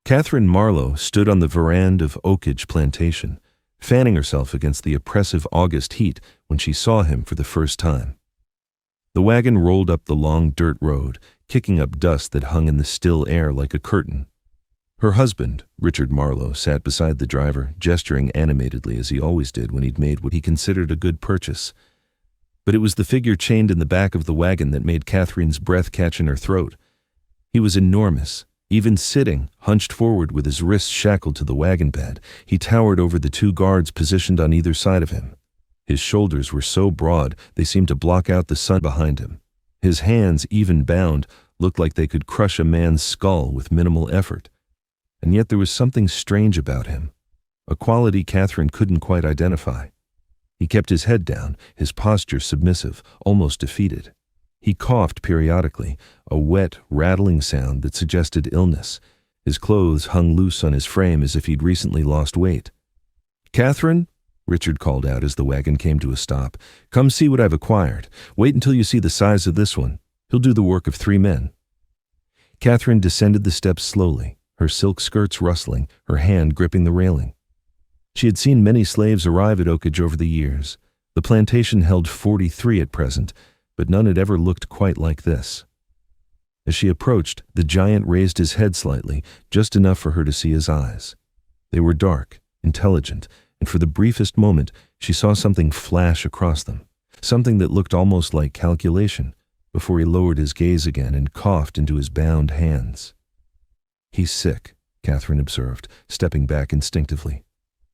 Catherine Marlowe stood on the veranda of Oakage Plantation, fanning herself against the oppressive August heat when she saw him for the first time. The wagon rolled up the long dirt road, kicking up dust that hung in the still air like a curtain. Her husband, Richard Marlowe, sat beside the driver, gesturing animatedly as he always did when he'd made what he considered a good purchase. But it was the figure chained in the back of the wagon that made Catherine's breath catch in her throat. He was enormous. Even sitting, hunched forward with his wrists shackled to the wagon bed, he towered over the two guards positioned on either side of him. His shoulders were so broad they seemed to block out the sun behind him. His hands, even bound, looked like they could crush a man's skull with minimal effort. And yet there was something strange about him, a quality Catherine couldn't quite identify. He kept his head down, his posture submissive, almost defeated. He coughed periodically, a wet, rattling sound that suggested illness. His clothes hung loose on his frame as if he'd recently lost weight. "Catherine," Richard called out as the wagon came to a stop, "come see what I've acquired. Wait until you see the size of this one. He'll do the work of 3 men. Catherine descended the steps slowly, her silk skirts rustling, her hand gripping the railing. She had seen many slaves arrive at Oakage over the years. The plantation held 43 at present, but none had ever looked quite like this. As she approached, the giant raised his head slightly, just enough for her to see his eyes. They were dark, intelligent, and for the briefest moment, she saw something flash across them, something that looked almost like calculation, before he lowered his gaze again and coughed into his bound hands. "He's sick," Catherine observed, stepping back instinctively.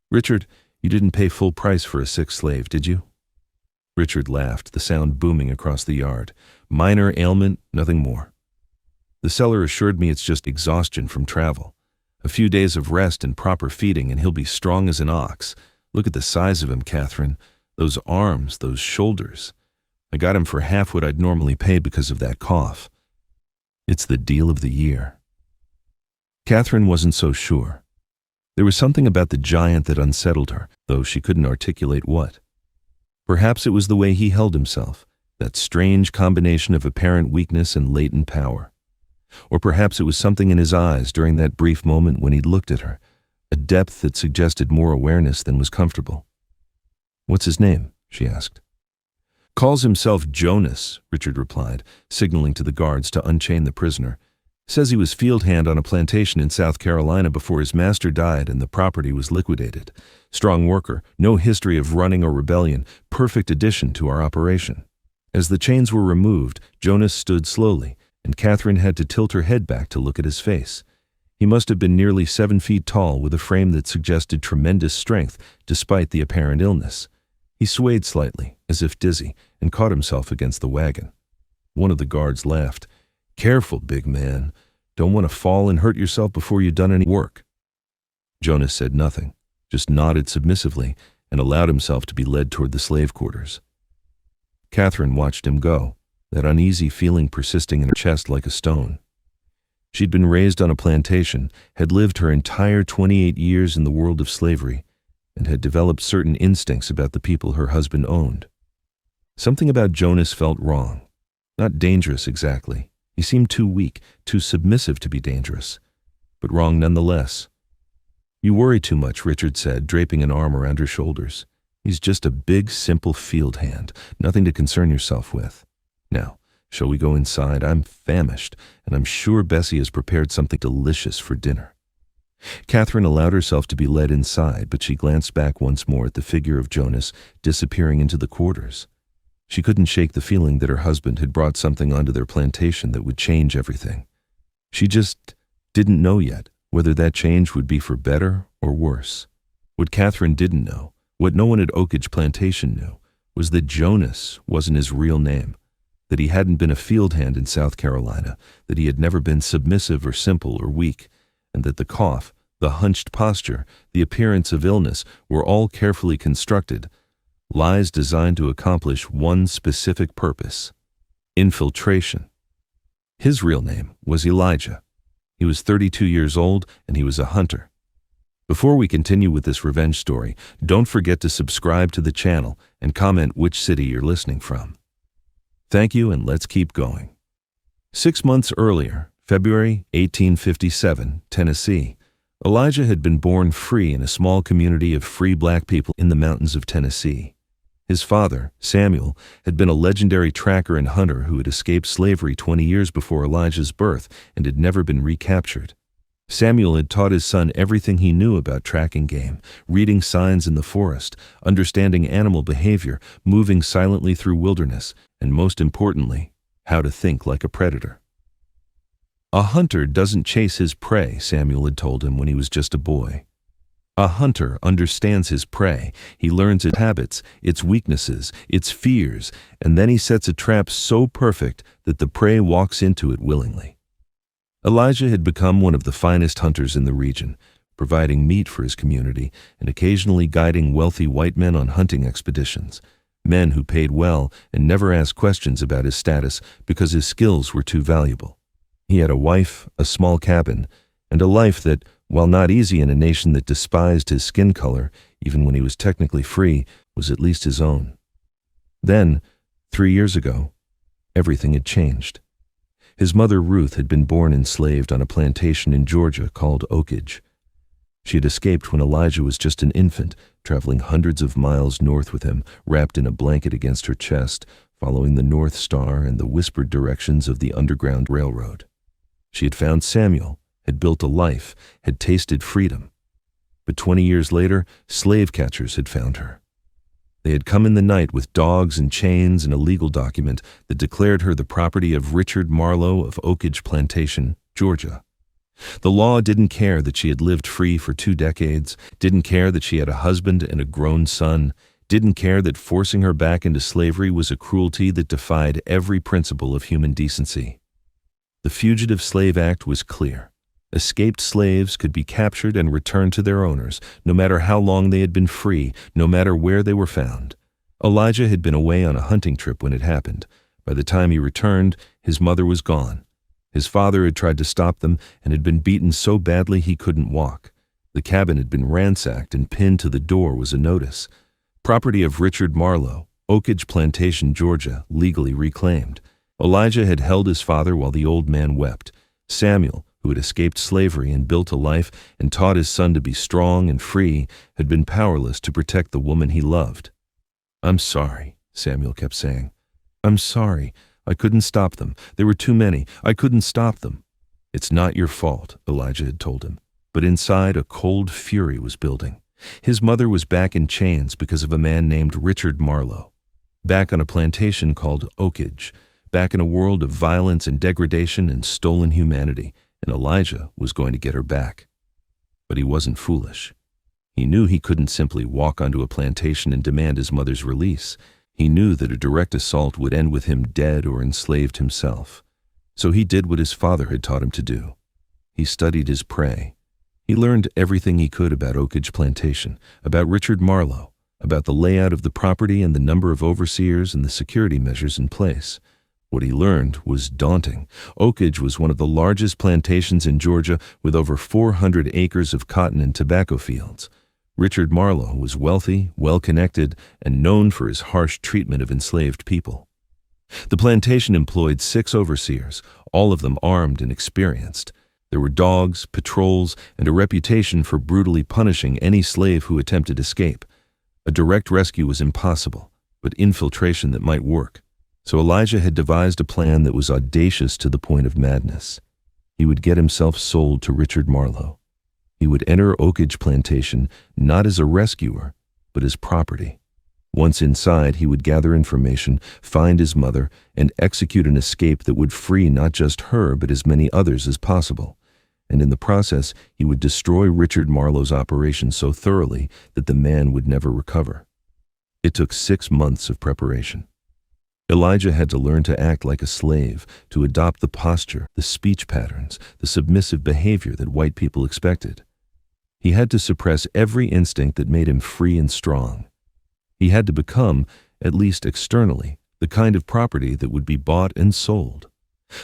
"Richard, you didn't pay full price for a sick slave, did you?" Richard laughed, the sound booming across the yard. "Minor ailment, nothing more. The seller assured me it's just exhaustion from travel. A few days of rest and proper feeding and he'll be strong as an ox. Look at the size of him, Catherine. Those arms, those shoulders. I got him for half what I'd normally pay because of that cough. It's the deal of the year." Catherine wasn't so sure. There was something about the giant that unsettled her, though she couldn't articulate what. Perhaps it was the way he held himself, that strange combination of apparent weakness and latent power. Or perhaps it was something in his eyes during that brief moment when he'd looked at her, a depth that suggested more awareness than was comfortable. "What's his name?" she asked. "Calls himself Jonas," Richard replied, signaling to the guards to unchain the prisoner. "Says he was field hand on a plantation in South Carolina before his master died and the property was liquidated. Strong worker, no history of running or rebellion, perfect addition to our operation." As the chains were removed, Jonas stood slowly, and Catherine had to tilt her head back to look at his face. He must have been nearly 7 feet tall with a frame that suggested tremendous strength despite the apparent illness. He swayed slightly, as if dizzy, and caught himself against the wagon. One of the guards laughed. "Careful, big man. Don't want to fall and hurt yourself before you've done any work." Jonas said nothing, just nodded submissively and allowed himself to be led toward the slave quarters. Catherine watched him go, that uneasy feeling persisting in her chest like a stone. She'd been raised on a plantation, had lived her entire 28 years in the world of slavery, and had developed certain instincts about the people her husband owned. Something about Jonas felt wrong. Not dangerous exactly. He seemed too weak, too submissive to be dangerous, but wrong nonetheless. "You worry too much," Richard said, draping an arm around her shoulders. "He's just a big, simple field hand, nothing to concern yourself with. Now, shall we go inside? I'm famished, and I'm sure Bessie has prepared something delicious for dinner." Catherine allowed herself to be led inside, but she glanced back once more at the figure of Jonas disappearing into the quarters. She couldn't shake the feeling that her husband had brought something onto their plantation that would change everything. She just didn't know yet whether that change would be for better or worse. What Catherine didn't know, what no one at Oakage Plantation knew, was that Jonas wasn't his real name, that he hadn't been a field hand in South Carolina, that he had never been submissive or simple or weak, and that the cough, the hunched posture, the appearance of illness were all carefully constructed, lies designed to accomplish one specific purpose: infiltration. His real name was Elijah. He was 32 years old, and he was a hunter. Before we continue with this revenge story, don't forget to subscribe to the channel and comment which city you're listening from. Thank you, and let's keep going. 6 months earlier, February 1857, Tennessee, Elijah had been born free in a small community of free black people in the mountains of Tennessee. His father, Samuel, had been a legendary tracker and hunter who had escaped slavery 20 years before Elijah's birth and had never been recaptured. Samuel had taught his son everything he knew about tracking game, reading signs in the forest, understanding animal behavior, moving silently through wilderness, and most importantly, how to think like a predator. "A hunter doesn't chase his prey," Samuel had told him when he was just a boy. "A hunter understands his prey. He learns its habits, its weaknesses, its fears, and then he sets a trap so perfect that the prey walks into it willingly." Elijah had become one of the finest hunters in the region, providing meat for his community and occasionally guiding wealthy white men on hunting expeditions, men who paid well and never asked questions about his status because his skills were too valuable. He had a wife, a small cabin, and a life that, while not easy in a nation that despised his skin color, even when he was technically free, was at least his own. Then, 3 years ago, everything had changed. His mother, Ruth, had been born enslaved on a plantation in Georgia called Oakage. She had escaped when Elijah was just an infant, traveling hundreds of miles north with him, wrapped in a blanket against her chest, following the North Star and the whispered directions of the Underground Railroad. She had found Samuel, had built a life, had tasted freedom. But 20 years later, slave catchers had found her. They had come in the night with dogs and chains and a legal document that declared her the property of Richard Marlowe of Oakage Plantation, Georgia. The law didn't care that she had lived free for 2 decades, didn't care that she had a husband and a grown son, didn't care that forcing her back into slavery was a cruelty that defied every principle of human decency. The Fugitive Slave Act was clear. Escaped slaves could be captured and returned to their owners, no matter how long they had been free, no matter where they were found. Elijah had been away on a hunting trip when it happened. By the time he returned, his mother was gone. His father had tried to stop them and had been beaten so badly he couldn't walk. The cabin had been ransacked and pinned to the door was a notice. Property of Richard Marlowe, Oakage Plantation, Georgia, legally reclaimed. Elijah had held his father while the old man wept. Samuel, who had escaped slavery and built a life and taught his son to be strong and free, had been powerless to protect the woman he loved. "I'm sorry," Samuel kept saying. "I'm sorry. I couldn't stop them. There were too many. I couldn't stop them." "It's not your fault," Elijah had told him. But inside, a cold fury was building. His mother was back in chains because of a man named Richard Marlowe. Back on a plantation called Oakage. Back in a world of violence and degradation and stolen humanity. And Elijah was going to get her back. But he wasn't foolish. He knew he couldn't simply walk onto a plantation and demand his mother's release. He knew that a direct assault would end with him dead or enslaved himself. So he did what his father had taught him to do. He studied his prey. He learned everything he could about Oakage Plantation, about Richard Marlowe, about the layout of the property and the number of overseers and the security measures in place. What he learned was daunting. Oakage was one of the largest plantations in Georgia with over 400 acres of cotton and tobacco fields. Richard Marlowe was wealthy, well-connected, and known for his harsh treatment of enslaved people. The plantation employed 6 overseers, all of them armed and experienced. There were dogs, patrols, and a reputation for brutally punishing any slave who attempted escape. A direct rescue was impossible, but infiltration that might work. So Elijah had devised a plan that was audacious to the point of madness. He would get himself sold to Richard Marlowe. He would enter Oakage Plantation not as a rescuer, but as property. Once inside, he would gather information, find his mother, and execute an escape that would free not just her but as many others as possible. And in the process, he would destroy Richard Marlowe's operation so thoroughly that the man would never recover. It took 6 months of preparation. Elijah had to learn to act like a slave, to adopt the posture, the speech patterns, the submissive behavior that white people expected. He had to suppress every instinct that made him free and strong. He had to become, at least externally, the kind of property that would be bought and sold.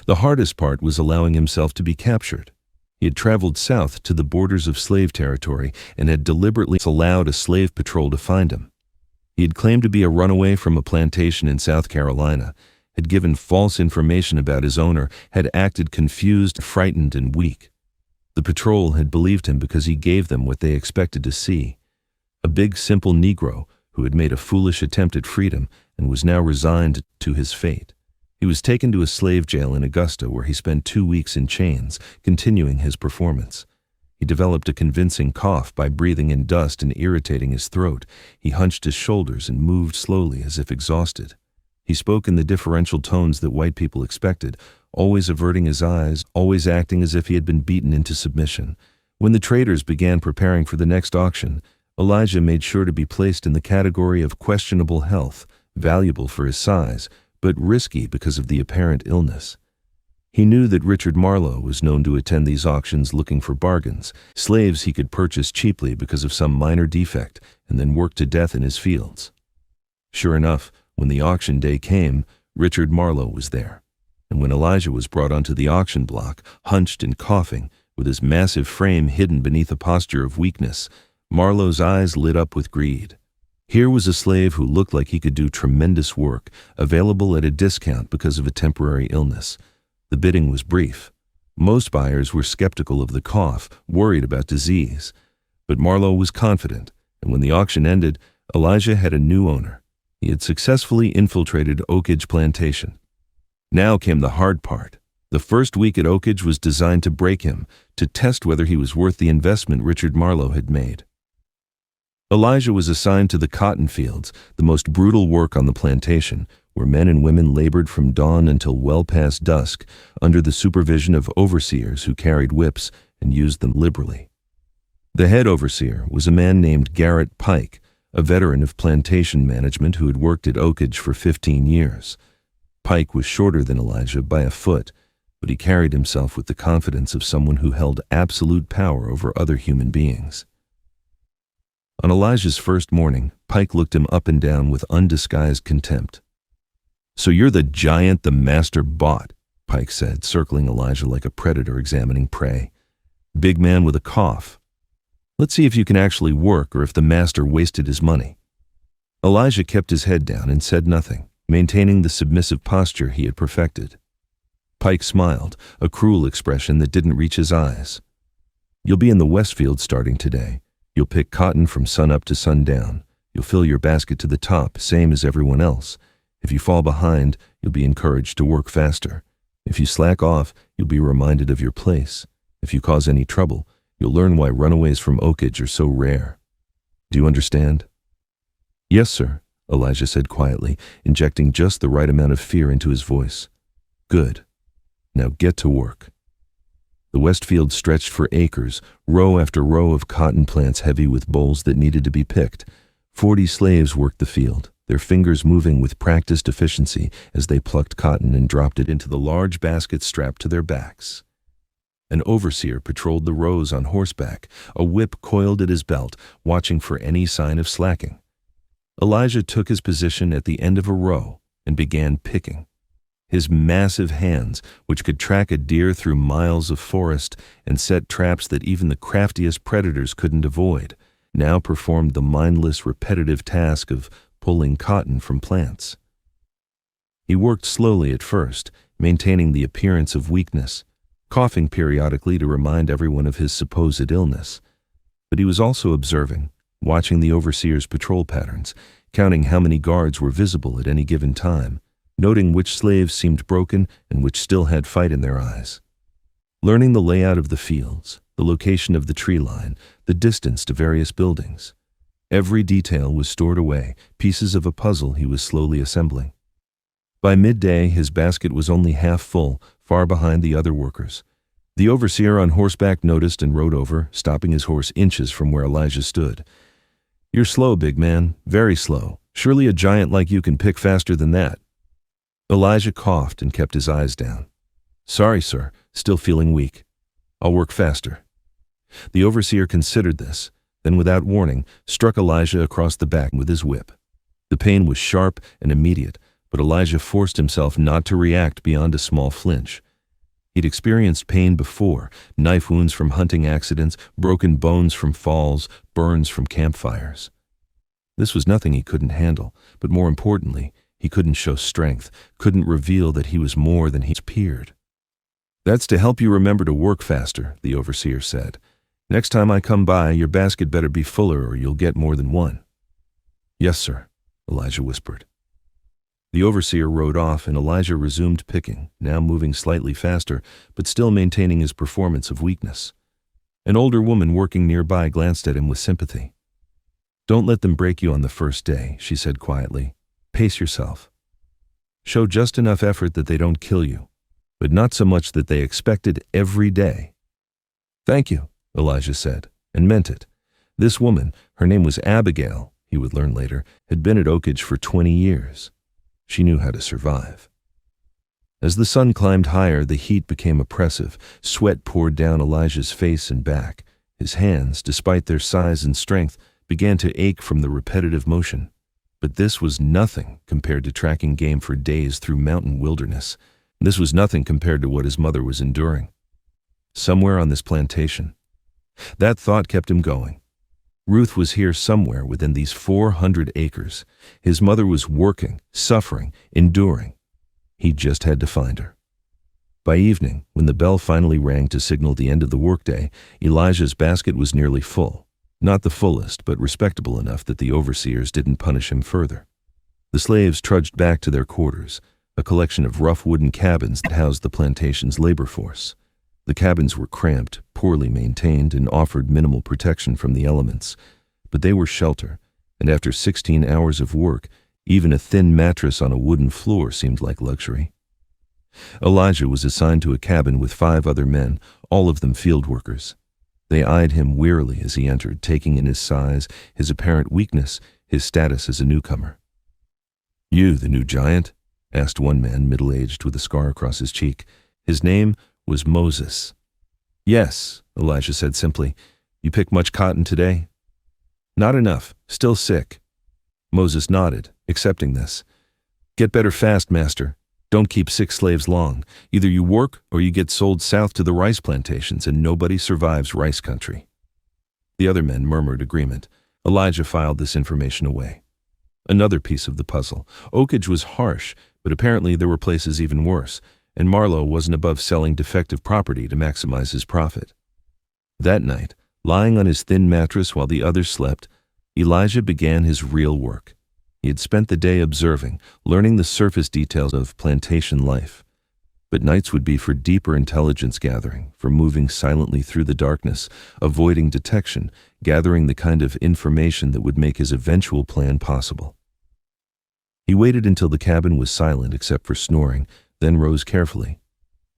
The hardest part was allowing himself to be captured. He had traveled south to the borders of slave territory and had deliberately allowed a slave patrol to find him. He had claimed to be a runaway from a plantation in South Carolina, had given false information about his owner, had acted confused, frightened, and weak. The patrol had believed him because he gave them what they expected to see. A big, simple Negro who had made a foolish attempt at freedom and was now resigned to his fate. He was taken to a slave jail in Augusta where he spent 2 weeks in chains, continuing his performance. He developed a convincing cough by breathing in dust and irritating his throat. He hunched his shoulders and moved slowly as if exhausted. He spoke in the differential tones that white people expected, always averting his eyes, always acting as if he had been beaten into submission. When the traders began preparing for the next auction, Elijah made sure to be placed in the category of questionable health, valuable for his size, but risky because of the apparent illness. He knew that Richard Marlowe was known to attend these auctions looking for bargains, slaves he could purchase cheaply because of some minor defect, and then work to death in his fields. Sure enough, when the auction day came, Richard Marlowe was there. And when Elijah was brought onto the auction block, hunched and coughing, with his massive frame hidden beneath a posture of weakness, Marlowe's eyes lit up with greed. Here was a slave who looked like he could do tremendous work, available at a discount because of a temporary illness. The bidding was brief. Most buyers were skeptical of the cough, worried about disease. But Marlowe was confident, and when the auction ended, Elijah had a new owner. He had successfully infiltrated Oakage Plantation. Now came the hard part. The first week at Oakage was designed to break him, to test whether he was worth the investment Richard Marlowe had made. Elijah was assigned to the cotton fields, the most brutal work on the plantation, where men and women labored from dawn until well past dusk, under the supervision of overseers who carried whips and used them liberally. The head overseer was a man named Garrett Pike, a veteran of plantation management who had worked at Oakage for 15 years. Pike was shorter than Elijah by a foot, but he carried himself with the confidence of someone who held absolute power over other human beings. On Elijah's first morning, Pike looked him up and down with undisguised contempt. "So you're the giant the master bought," Pike said, circling Elijah like a predator examining prey. "Big man with a cough. Let's see if you can actually work or if the master wasted his money." Elijah kept his head down and said nothing, maintaining the submissive posture he had perfected. Pike smiled, a cruel expression that didn't reach his eyes. "You'll be in the Westfield starting today. You'll pick cotton from sunup to sundown. You'll fill your basket to the top, same as everyone else. If you fall behind, you'll be encouraged to work faster. If you slack off, you'll be reminded of your place. If you cause any trouble, you'll learn why runaways from Oakage are so rare. Do you understand?" "Yes, sir," Elijah said quietly, injecting just the right amount of fear into his voice. "Good. Now get to work." The Westfield stretched for acres, row after row of cotton plants heavy with bolls that needed to be picked. 40 slaves worked the field, their fingers moving with practiced efficiency as they plucked cotton and dropped it into the large baskets strapped to their backs. An overseer patrolled the rows on horseback, a whip coiled at his belt, watching for any sign of slacking. Elijah took his position at the end of a row and began picking. His massive hands, which could track a deer through miles of forest and set traps that even the craftiest predators couldn't avoid, now performed the mindless, repetitive task of pulling cotton from plants. He worked slowly at first, maintaining the appearance of weakness, coughing periodically to remind everyone of his supposed illness. But he was also observing, watching the overseer's patrol patterns, counting how many guards were visible at any given time, noting which slaves seemed broken and which still had fight in their eyes. Learning the layout of the fields, the location of the tree line, the distance to various buildings. Every detail was stored away, pieces of a puzzle he was slowly assembling. By midday, his basket was only half full, far behind the other workers. The overseer on horseback noticed and rode over, stopping his horse inches from where Elijah stood. "You're slow, big man, very slow. Surely a giant like you can pick faster than that." Elijah coughed and kept his eyes down. "Sorry, sir, still feeling weak. I'll work faster." The overseer considered this, then without warning, struck Elijah across the back with his whip. The pain was sharp and immediate, but Elijah forced himself not to react beyond a small flinch. He'd experienced pain before, knife wounds from hunting accidents, broken bones from falls, burns from campfires. This was nothing he couldn't handle, but more importantly, he couldn't show strength, couldn't reveal that he was more than he appeared. "That's to help you remember to work faster," the overseer said. "Next time I come by, your basket better be fuller or you'll get more than one." "Yes, sir," Elijah whispered. The overseer rode off and Elijah resumed picking, now moving slightly faster, but still maintaining his performance of weakness. An older woman working nearby glanced at him with sympathy. "Don't let them break you on the first day," she said quietly. "Pace yourself. Show just enough effort that they don't kill you, but not so much that they expect it every day." "Thank you," Elijah said, and meant it. This woman, her name was Abigail, he would learn later, had been at Oakage for 20 years. She knew how to survive. As the sun climbed higher, the heat became oppressive. Sweat poured down Elijah's face and back. His hands, despite their size and strength, began to ache from the repetitive motion. But this was nothing compared to tracking game for days through mountain wilderness. This was nothing compared to what his mother was enduring. Somewhere on this plantation. That thought kept him going. Ruth was here somewhere within these 400 acres. His mother was working, suffering, enduring. He just had to find her. By evening, when the bell finally rang to signal the end of the workday, Elijah's basket was nearly full. Not the fullest, but respectable enough that the overseers didn't punish him further. The slaves trudged back to their quarters, a collection of rough wooden cabins that housed the plantation's labor force. The cabins were cramped, poorly maintained, and offered minimal protection from the elements. But they were shelter, and after 16 hours of work, even a thin mattress on a wooden floor seemed like luxury. Elijah was assigned to a cabin with 5 other men, all of them field workers. They eyed him wearily as he entered, taking in his size, his apparent weakness, his status as a newcomer. "You, the new giant?" asked one man, middle-aged, with a scar across his cheek. His name was Moses. "Yes," Elijah said simply. "You picked much cotton today?" "Not enough. Still sick." Moses nodded, accepting this. "Get better fast, master. Don't keep sick slaves long. Either you work or you get sold south to the rice plantations, and nobody survives rice country." The other men murmured agreement. Elijah filed this information away. Another piece of the puzzle. Oakage was harsh, but apparently there were places even worse, and Marlowe wasn't above selling defective property to maximize his profit. That night, lying on his thin mattress while the others slept, Elijah began his real work. He had spent the day observing, learning the surface details of plantation life. But nights would be for deeper intelligence gathering, for moving silently through the darkness, avoiding detection, gathering the kind of information that would make his eventual plan possible. He waited until the cabin was silent except for snoring, then rose carefully.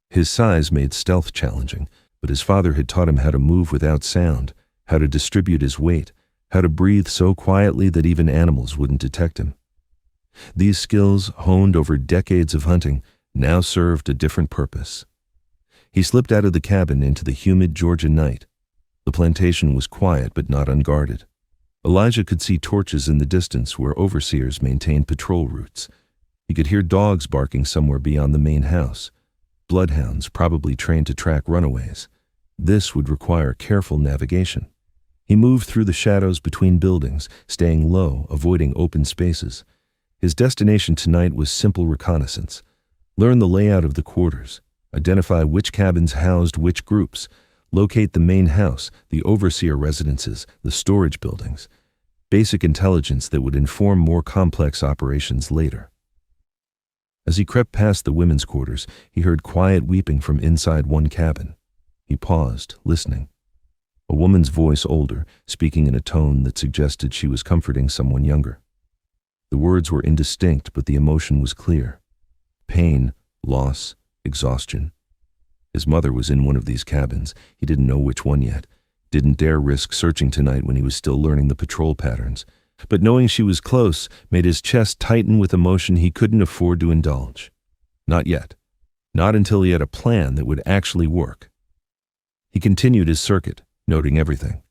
His size made stealth challenging, but his father had taught him how to move without sound, how to distribute his weight, how to breathe so quietly that even animals wouldn't detect him. These skills, honed over decades of hunting, now served a different purpose. He slipped out of the cabin into the humid Georgia night. The plantation was quiet but not unguarded. Elijah could see torches in the distance where overseers maintained patrol routes. He could hear dogs barking somewhere beyond the main house. Bloodhounds probably trained to track runaways. This would require careful navigation. He moved through the shadows between buildings, staying low, avoiding open spaces. His destination tonight was simple reconnaissance. Learn the layout of the quarters, identify which cabins housed which groups, locate the main house, the overseer residences, the storage buildings. Basic intelligence that would inform more complex operations later. As he crept past the women's quarters, he heard quiet weeping from inside one cabin. He paused, listening. A woman's voice, older, speaking in a tone that suggested she was comforting someone younger. The words were indistinct, but the emotion was clear. Pain, loss, exhaustion. His mother was in one of these cabins. He didn't know which one yet. Didn't dare risk searching tonight when he was still learning the patrol patterns. But knowing she was close made his chest tighten with emotion he couldn't afford to indulge. Not yet. Not until he had a plan that would actually work. He continued his circuit, noting everything.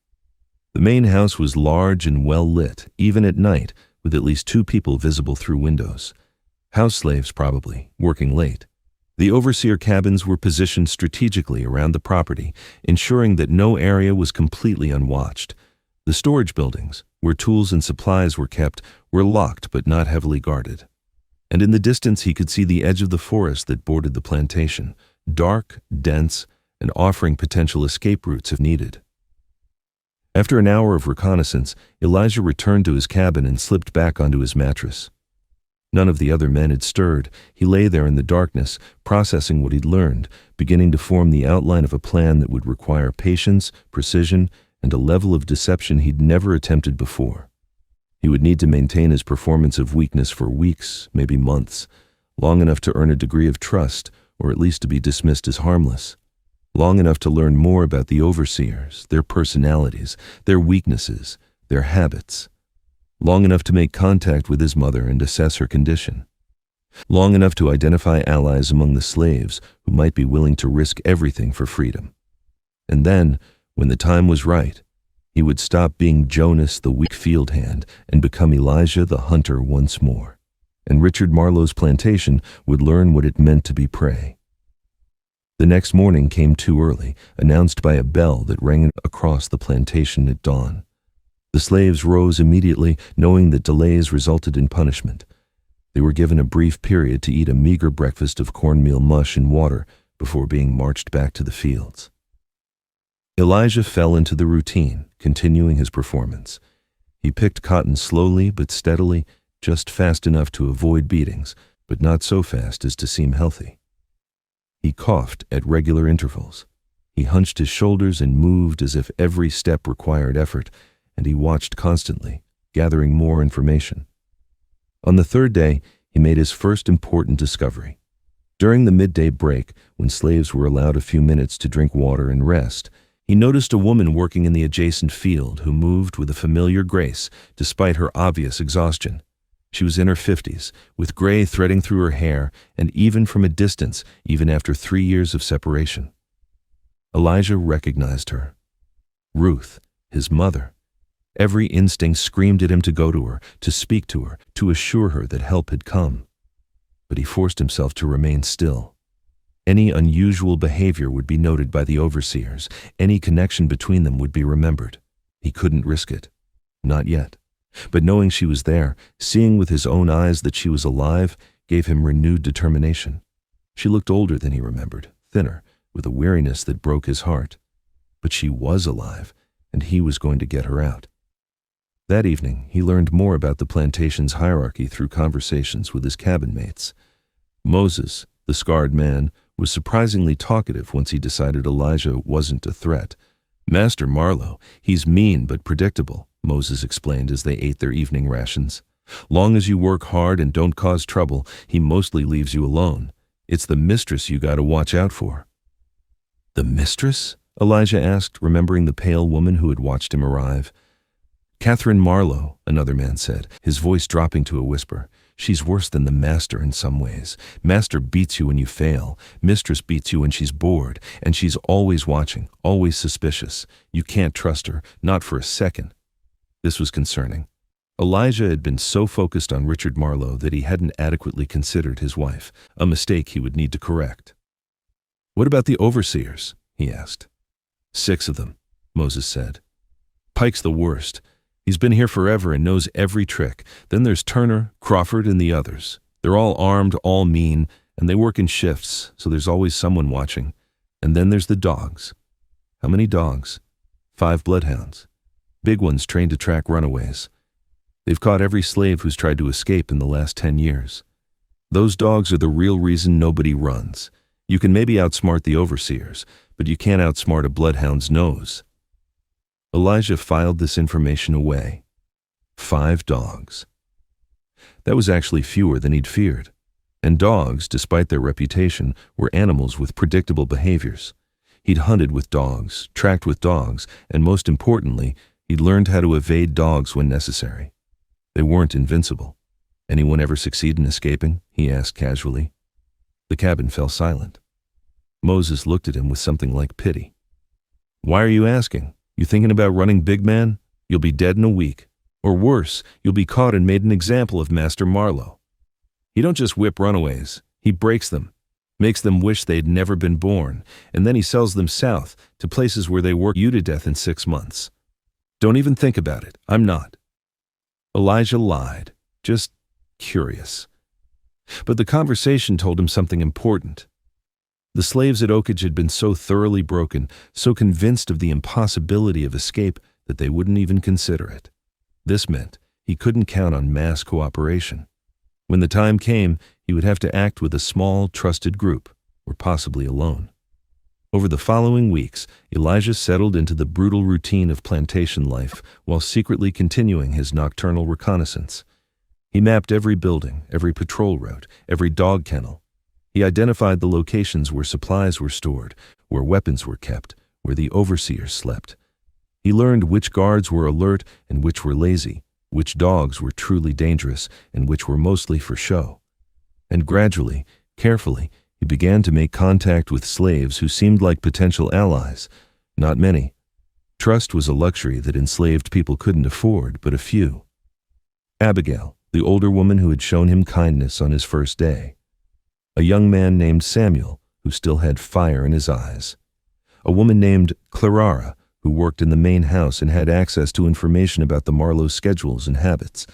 The main house was large and well lit, even at night, with at least 2 people visible through windows. House slaves probably, working late. The overseer cabins were positioned strategically around the property, ensuring that no area was completely unwatched. The storage buildings, where tools and supplies were kept, were locked but not heavily guarded. And in the distance he could see the edge of the forest that bordered the plantation, dark, dense, and offering potential escape routes if needed. After an hour of reconnaissance, Elijah returned to his cabin and slipped back onto his mattress. None of the other men had stirred. He lay there in the darkness, processing what he'd learned, beginning to form the outline of a plan that would require patience, precision, and a level of deception he'd never attempted before. He would need to maintain his performance of weakness for weeks, maybe months, long enough to earn a degree of trust, or at least to be dismissed as harmless. Long enough to learn more about the overseers, their personalities, their weaknesses, their habits. Long enough to make contact with his mother and assess her condition. Long enough to identify allies among the slaves who might be willing to risk everything for freedom. And then, when the time was right, he would stop being Jonas the weak field hand and become Elijah the hunter once more. And Richard Marlowe's plantation would learn what it meant to be prey. The next morning came too early, announced by a bell that rang across the plantation at dawn. The slaves rose immediately, knowing that delays resulted in punishment. They were given a brief period to eat a meager breakfast of cornmeal mush and water before being marched back to the fields. Elijah fell into the routine, continuing his performance. He picked cotton slowly but steadily, just fast enough to avoid beatings, but not so fast as to seem healthy. He coughed at regular intervals. He hunched his shoulders and moved as if every step required effort, and he watched constantly, gathering more information. On the third day, he made his first important discovery. During the midday break, when slaves were allowed a few minutes to drink water and rest, he noticed a woman working in the adjacent field who moved with a familiar grace despite her obvious exhaustion. She was in her 50s, with gray threading through her hair, and even from a distance, even after 3 years of separation. Elijah recognized her. Ruth, his mother. Every instinct screamed at him to go to her, to speak to her, to assure her that help had come. But he forced himself to remain still. Any unusual behavior would be noted by the overseers. Any connection between them would be remembered. He couldn't risk it. Not yet. But knowing she was there, seeing with his own eyes that she was alive, gave him renewed determination. She looked older than he remembered, thinner, with a weariness that broke his heart. But she was alive, and he was going to get her out. That evening, he learned more about the plantation's hierarchy through conversations with his cabin mates. Moses, the scarred man, was surprisingly talkative once he decided Elijah wasn't a threat. "Master Marlowe, he's mean but predictable," Moses explained as they ate their evening rations. "Long as you work hard and don't cause trouble, he mostly leaves you alone. It's the mistress you gotta watch out for." "The mistress?" Elijah asked, remembering the pale woman who had watched him arrive. "Catherine Marlowe," another man said, his voice dropping to a whisper. "She's worse than the master in some ways. Master beats you when you fail. Mistress beats you when she's bored, and she's always watching, always suspicious. You can't trust her, not for a second." This was concerning. Elijah had been so focused on Richard Marlowe that he hadn't adequately considered his wife, a mistake he would need to correct. "What about the overseers?" he asked. 6 of them, Moses said. "Pike's the worst. He's been here forever and knows every trick. Then there's Turner, Crawford, and the others. They're all armed, all mean, and they work in shifts, so there's always someone watching. And then there's the dogs." "How many dogs?" 5 bloodhounds. Big ones trained to track runaways. They've caught every slave who's tried to escape in the last 10 years. Those dogs are the real reason nobody runs. You can maybe outsmart the overseers, but you can't outsmart a bloodhound's nose." Elijah filed this information away. 5 dogs. That was actually fewer than he'd feared. And dogs, despite their reputation, were animals with predictable behaviors. He'd hunted with dogs, tracked with dogs, and most importantly, he'd learned how to evade dogs when necessary. They weren't invincible. "Anyone ever succeed in escaping?" he asked casually. The cabin fell silent. Moses looked at him with something like pity. "Why are you asking? You thinking about running, big man? You'll be dead in a week. Or worse, you'll be caught and made an example of Master Marlowe. He don't just whip runaways. He breaks them, makes them wish they'd never been born, and then he sells them south to places where they work you to death in 6 months. Don't even think about it. I'm not." Elijah lied, just curious. But the conversation told him something important. The slaves at Oakage had been so thoroughly broken, so convinced of the impossibility of escape, that they wouldn't even consider it. This meant he couldn't count on mass cooperation. When the time came, he would have to act with a small, trusted group, or possibly alone. Over the following weeks, Elijah settled into the brutal routine of plantation life while secretly continuing his nocturnal reconnaissance. He mapped every building, every patrol route, every dog kennel. He identified the locations where supplies were stored, where weapons were kept, where the overseers slept. He learned which guards were alert and which were lazy, which dogs were truly dangerous and which were mostly for show. And gradually, carefully, he began to make contact with slaves who seemed like potential allies. Not many. Trust was a luxury that enslaved people couldn't afford, but a few. Abigail, the older woman who had shown him kindness on his first day. A young man named Samuel, who still had fire in his eyes. A woman named Clara, who worked in the main house and had access to information about the Marlowe schedules and habits.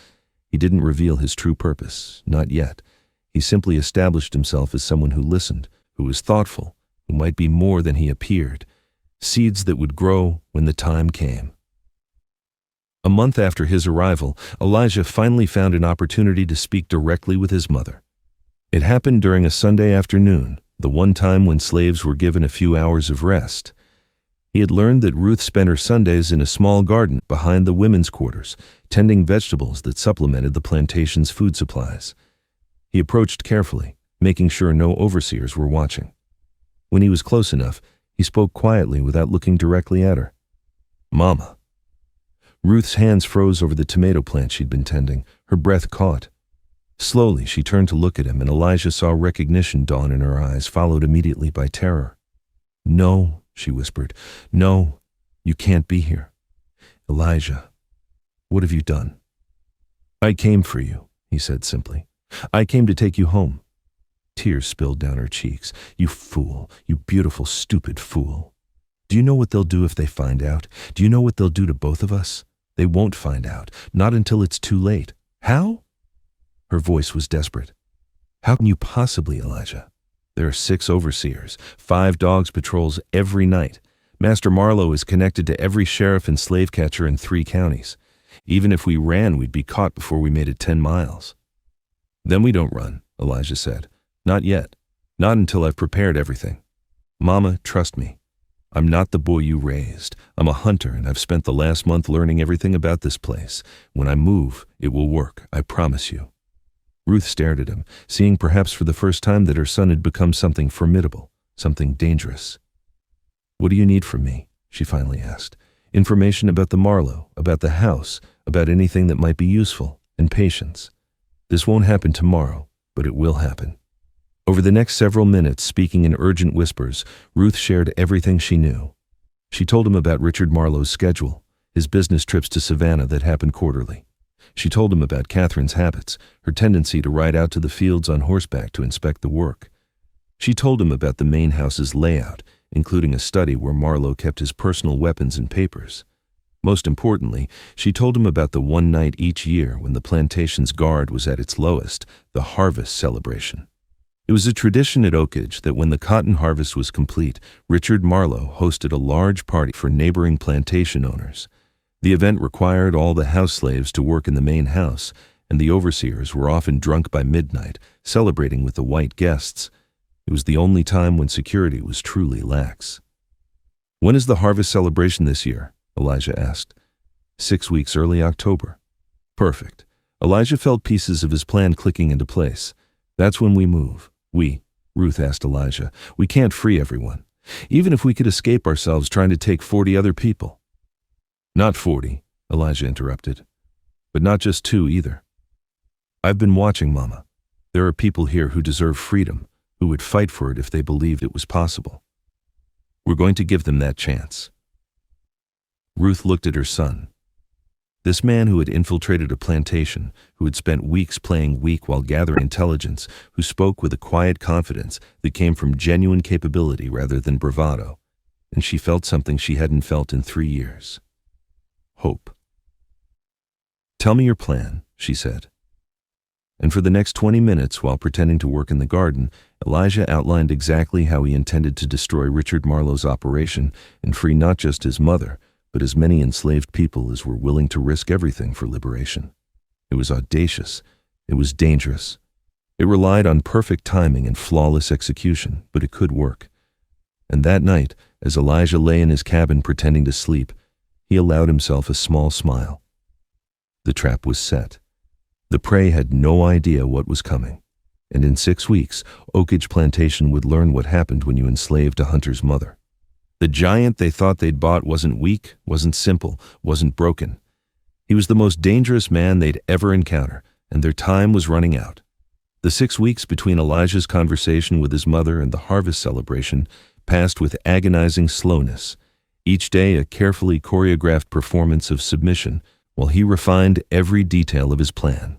He didn't reveal his true purpose, not yet. He simply established himself as someone who listened, who was thoughtful, who might be more than he appeared. Seeds that would grow when the time came. A month after his arrival, Elijah finally found an opportunity to speak directly with his mother. It happened during a Sunday afternoon, the one time when slaves were given a few hours of rest. He had learned that Ruth spent her Sundays in a small garden behind the women's quarters, tending vegetables that supplemented the plantation's food supplies. He approached carefully, making sure no overseers were watching. When he was close enough, he spoke quietly without looking directly at her. "Mama." Ruth's hands froze over the tomato plant she'd been tending, her breath caught. Slowly, she turned to look at him, and Elijah saw recognition dawn in her eyes, followed immediately by terror. "No," she whispered. "No, you can't be here." "Elijah, what have you done?" "I came for you," he said simply. "I came to take you home." Tears spilled down her cheeks. "You fool, you beautiful, stupid fool. Do you know what they'll do if they find out? Do you know what they'll do to both of us? They won't find out, not until it's too late." "How?" Her voice was desperate. "How can you possibly, Elijah? There are 6 overseers, 5 dogs patrols every night. Master Marlowe is connected to every sheriff and slave catcher in 3 counties. Even if we ran, we'd be caught before we made it 10 miles. "Then we don't run," Elijah said. "Not yet. Not until I've prepared everything. Mama, trust me. I'm not the boy you raised. I'm a hunter, and I've spent the last month learning everything about this place. When I move, it will work, I promise you." Ruth stared at him, seeing perhaps for the first time that her son had become something formidable, something dangerous. "What do you need from me?" she finally asked. "Information about the Marlowe, about the house, about anything that might be useful, and patience. This won't happen tomorrow, but it will happen." Over the next several minutes, speaking in urgent whispers, Ruth shared everything she knew. She told him about Richard Marlowe's schedule, his business trips to Savannah that happened quarterly. She told him about Catherine's habits, her tendency to ride out to the fields on horseback to inspect the work. She told him about the main house's layout, including a study where Marlowe kept his personal weapons and papers. Most importantly, she told him about the one night each year when the plantation's guard was at its lowest, the harvest celebration. It was a tradition at Oakage that when the cotton harvest was complete, Richard Marlowe hosted a large party for neighboring plantation owners. The event required all the house slaves to work in the main house, and the overseers were often drunk by midnight, celebrating with the white guests. It was the only time when security was truly lax. "When is the harvest celebration this year?" Elijah asked. 6 weeks early October." "Perfect." Elijah felt pieces of his plan clicking into place. "That's when we move." Ruth asked Elijah, "We can't free everyone. Even if we could escape ourselves trying to take 40 other people." "Not 40, Elijah interrupted. "But not just 2 either. I've been watching, Mama. There are people here who deserve freedom, who would fight for it if they believed it was possible. We're going to give them that chance." Ruth looked at her son. This man who had infiltrated a plantation, who had spent weeks playing weak while gathering intelligence, who spoke with a quiet confidence that came from genuine capability rather than bravado, and she felt something she hadn't felt in 3 years. Hope. "Tell me your plan," she said. And for the next 20 minutes, while pretending to work in the garden, Elijah outlined exactly how he intended to destroy Richard Marlowe's operation and free not just his mother, but as many enslaved people as were willing to risk everything for liberation. It was audacious. It was dangerous. It relied on perfect timing and flawless execution, but it could work. And that night, as Elijah lay in his cabin pretending to sleep, he allowed himself a small smile. The trap was set. The prey had no idea what was coming. And in 6 weeks, Oakage Plantation would learn what happened when you enslaved a hunter's mother. The giant they thought they'd bought wasn't weak, wasn't simple, wasn't broken. He was the most dangerous man they'd ever encounter, and their time was running out. The 6 weeks between Elijah's conversation with his mother and the harvest celebration passed with agonizing slowness, each day a carefully choreographed performance of submission, while he refined every detail of his plan.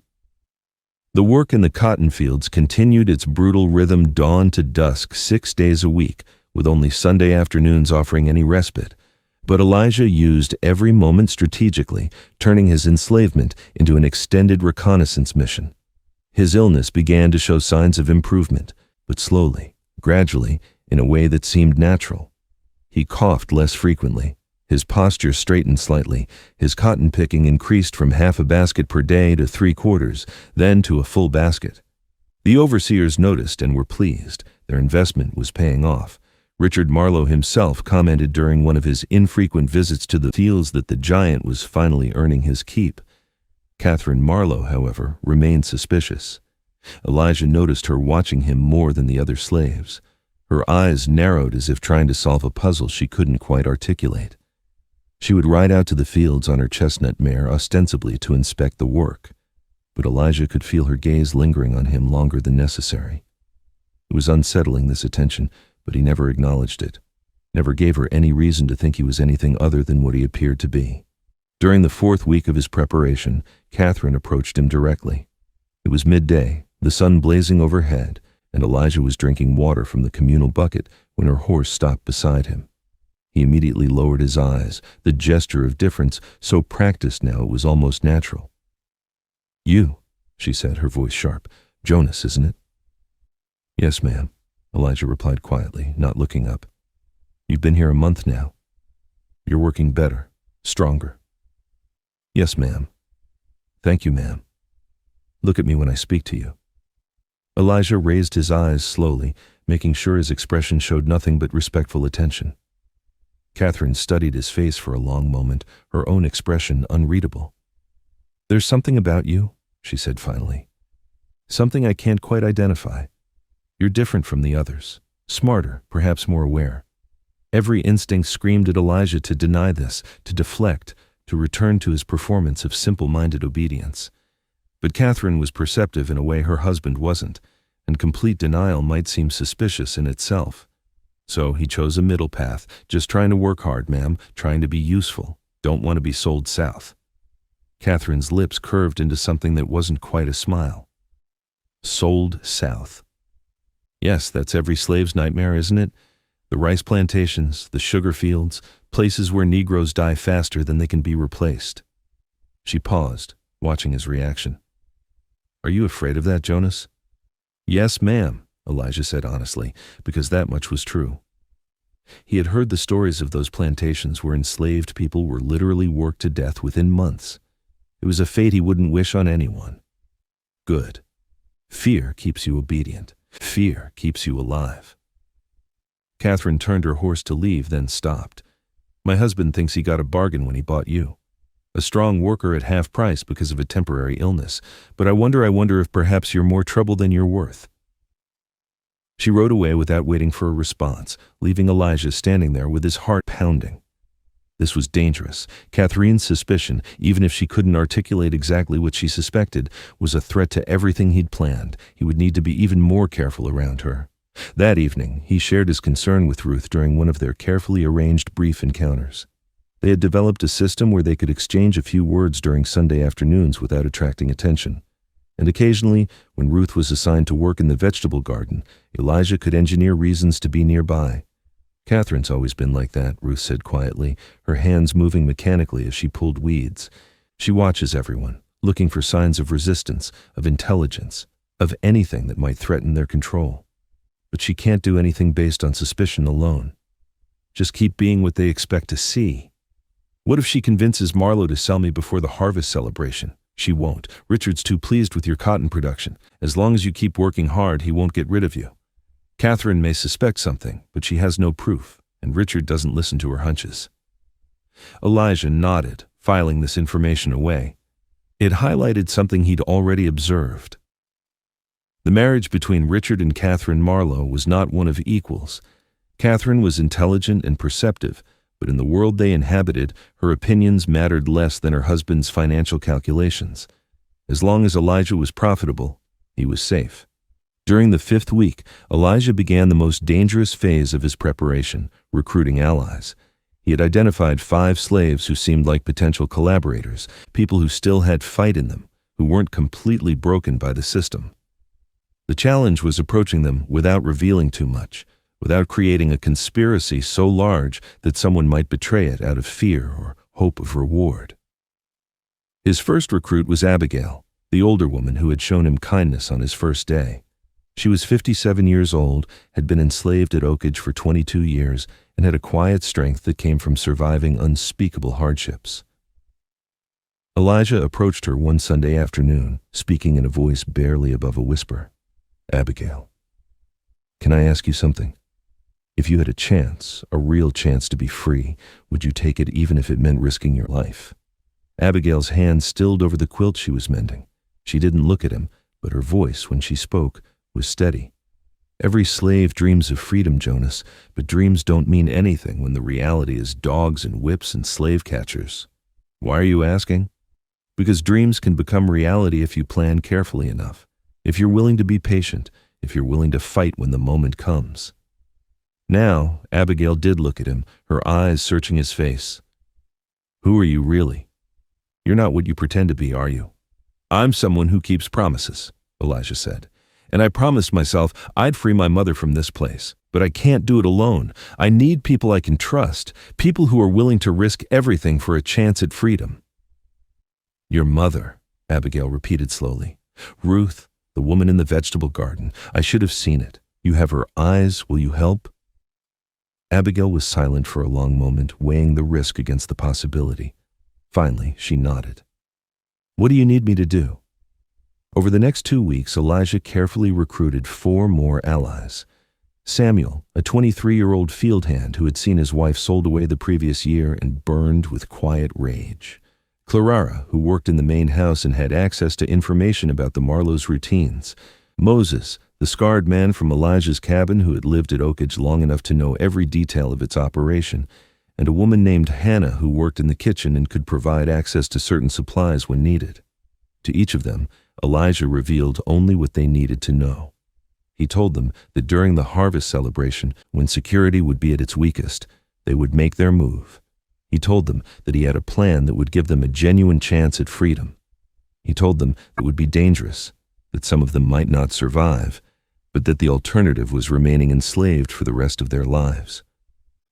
The work in the cotton fields continued its brutal rhythm dawn to dusk 6 days a week, with only Sunday afternoons offering any respite. But Elijah used every moment strategically, turning his enslavement into an extended reconnaissance mission. His illness began to show signs of improvement, but slowly, gradually, in a way that seemed natural. He coughed less frequently. His posture straightened slightly. His cotton picking increased from half a basket per day to 3/4, then to a full basket. The overseers noticed and were pleased. Their investment was paying off. Richard Marlowe himself commented during one of his infrequent visits to the fields that the giant was finally earning his keep. Catherine Marlowe, however, remained suspicious. Elijah noticed her watching him more than the other slaves. Her eyes narrowed as if trying to solve a puzzle she couldn't quite articulate. She would ride out to the fields on her chestnut mare ostensibly to inspect the work, but Elijah could feel her gaze lingering on him longer than necessary. It was unsettling, this attention, but he never acknowledged it, never gave her any reason to think he was anything other than what he appeared to be. During the 4th week of his preparation, Catherine approached him directly. It was midday, the sun blazing overhead, and Elijah was drinking water from the communal bucket when her horse stopped beside him. He immediately lowered his eyes, the gesture of difference so practiced now it was almost natural. "You," she said, her voice sharp. "Jonas, isn't it?" "Yes, ma'am," Elijah replied quietly, not looking up. "You've been here a month now. You're working better, stronger." "Yes, ma'am." "Thank you, ma'am. Look at me when I speak to you." Elijah raised his eyes slowly, making sure his expression showed nothing but respectful attention. Catherine studied his face for a long moment, her own expression unreadable. "There's something about you," she said finally. "Something I can't quite identify. You're different from the others, smarter, perhaps more aware." Every instinct screamed at Elijah to deny this, to deflect, to return to his performance of simple-minded obedience. But Catherine was perceptive in a way her husband wasn't, and complete denial might seem suspicious in itself. So he chose a middle path, just trying to work hard, ma'am, trying to be useful, don't want to be sold south. Catherine's lips curved into something that wasn't quite a smile. Sold south. Yes, that's every slave's nightmare, isn't it? The rice plantations, the sugar fields, places where Negroes die faster than they can be replaced. She paused, watching his reaction. "Are you afraid of that, Jonas?" "Yes, ma'am," Elijah said honestly, because that much was true. He had heard the stories of those plantations where enslaved people were literally worked to death within months. It was a fate he wouldn't wish on anyone. Good. Fear keeps you obedient. Fear keeps you alive. Catherine turned her horse to leave, then stopped. "My husband thinks he got a bargain when he bought you. A strong worker at half price because of a temporary illness. But I wonder if perhaps you're more trouble than you're worth." She rode away without waiting for a response, leaving Elijah standing there with his heart pounding. This was dangerous. Catherine's suspicion, even if she couldn't articulate exactly what she suspected, was a threat to everything he'd planned. He would need to be even more careful around her. That evening, he shared his concern with Ruth during one of their carefully arranged brief encounters. They had developed a system where they could exchange a few words during Sunday afternoons without attracting attention. And occasionally, when Ruth was assigned to work in the vegetable garden, Elijah could engineer reasons to be nearby. "Catherine's always been like that," Ruth said quietly, her hands moving mechanically as she pulled weeds. "She watches everyone, looking for signs of resistance, of intelligence, of anything that might threaten their control." But she can't do anything based on suspicion alone. Just keep being what they expect to see. What if she convinces Marlowe to sell me before the harvest celebration? She won't. Richard's too pleased with your cotton production. As long as you keep working hard, he won't get rid of you. Catherine may suspect something, but she has no proof, and Richard doesn't listen to her hunches. Elijah nodded, filing this information away. It highlighted something he'd already observed. The marriage between Richard and Catherine Marlowe was not one of equals. Catherine was intelligent and perceptive, but in the world they inhabited, her opinions mattered less than her husband's financial calculations. As long as Elijah was profitable, he was safe. During the 5th week, Elijah began the most dangerous phase of his preparation, recruiting allies. He had identified 5 slaves who seemed like potential collaborators, people who still had fight in them, who weren't completely broken by the system. The challenge was approaching them without revealing too much, without creating a conspiracy so large that someone might betray it out of fear or hope of reward. His first recruit was Abigail, the older woman who had shown him kindness on his first day. She was 57 years old, had been enslaved at Oakage for 22 years, and had a quiet strength that came from surviving unspeakable hardships. Elijah approached her one Sunday afternoon, speaking in a voice barely above a whisper. "Abigail, can I ask you something? If you had a chance, a real chance to be free, would you take it even if it meant risking your life?" Abigail's hand stilled over the quilt she was mending. She didn't look at him, but her voice, when she spoke, was steady. "Every slave dreams of freedom, Jonas, but dreams don't mean anything when the reality is dogs and whips and slave catchers." "Why are you asking?" "Because dreams can become reality if you plan carefully enough, if you're willing to be patient, if you're willing to fight when the moment comes." Now, Abigail did look at him, her eyes searching his face. "Who are you really? You're not what you pretend to be, are you?" "I'm someone who keeps promises," Elijah said. "And I promised myself I'd free my mother from this place. But I can't do it alone. I need people I can trust, people who are willing to risk everything for a chance at freedom." "Your mother," Abigail repeated slowly. "Ruth, the woman in the vegetable garden. I should have seen it. You have her eyes. Will you help?" Abigail was silent for a long moment, weighing the risk against the possibility. Finally, she nodded. "What do you need me to do?" Over the next 2 weeks, Elijah carefully recruited 4 more allies. Samuel, a 23-year-old field hand who had seen his wife sold away the previous year and burned with quiet rage. Clara, who worked in the main house and had access to information about the Marlowe's routines. Moses, the scarred man from Elijah's cabin who had lived at Oakage long enough to know every detail of its operation, and a woman named Hannah who worked in the kitchen and could provide access to certain supplies when needed. To each of them, Elijah revealed only what they needed to know. He told them that during the harvest celebration, when security would be at its weakest, they would make their move. He told them that he had a plan that would give them a genuine chance at freedom. He told them it would be dangerous, that some of them might not survive, but that the alternative was remaining enslaved for the rest of their lives.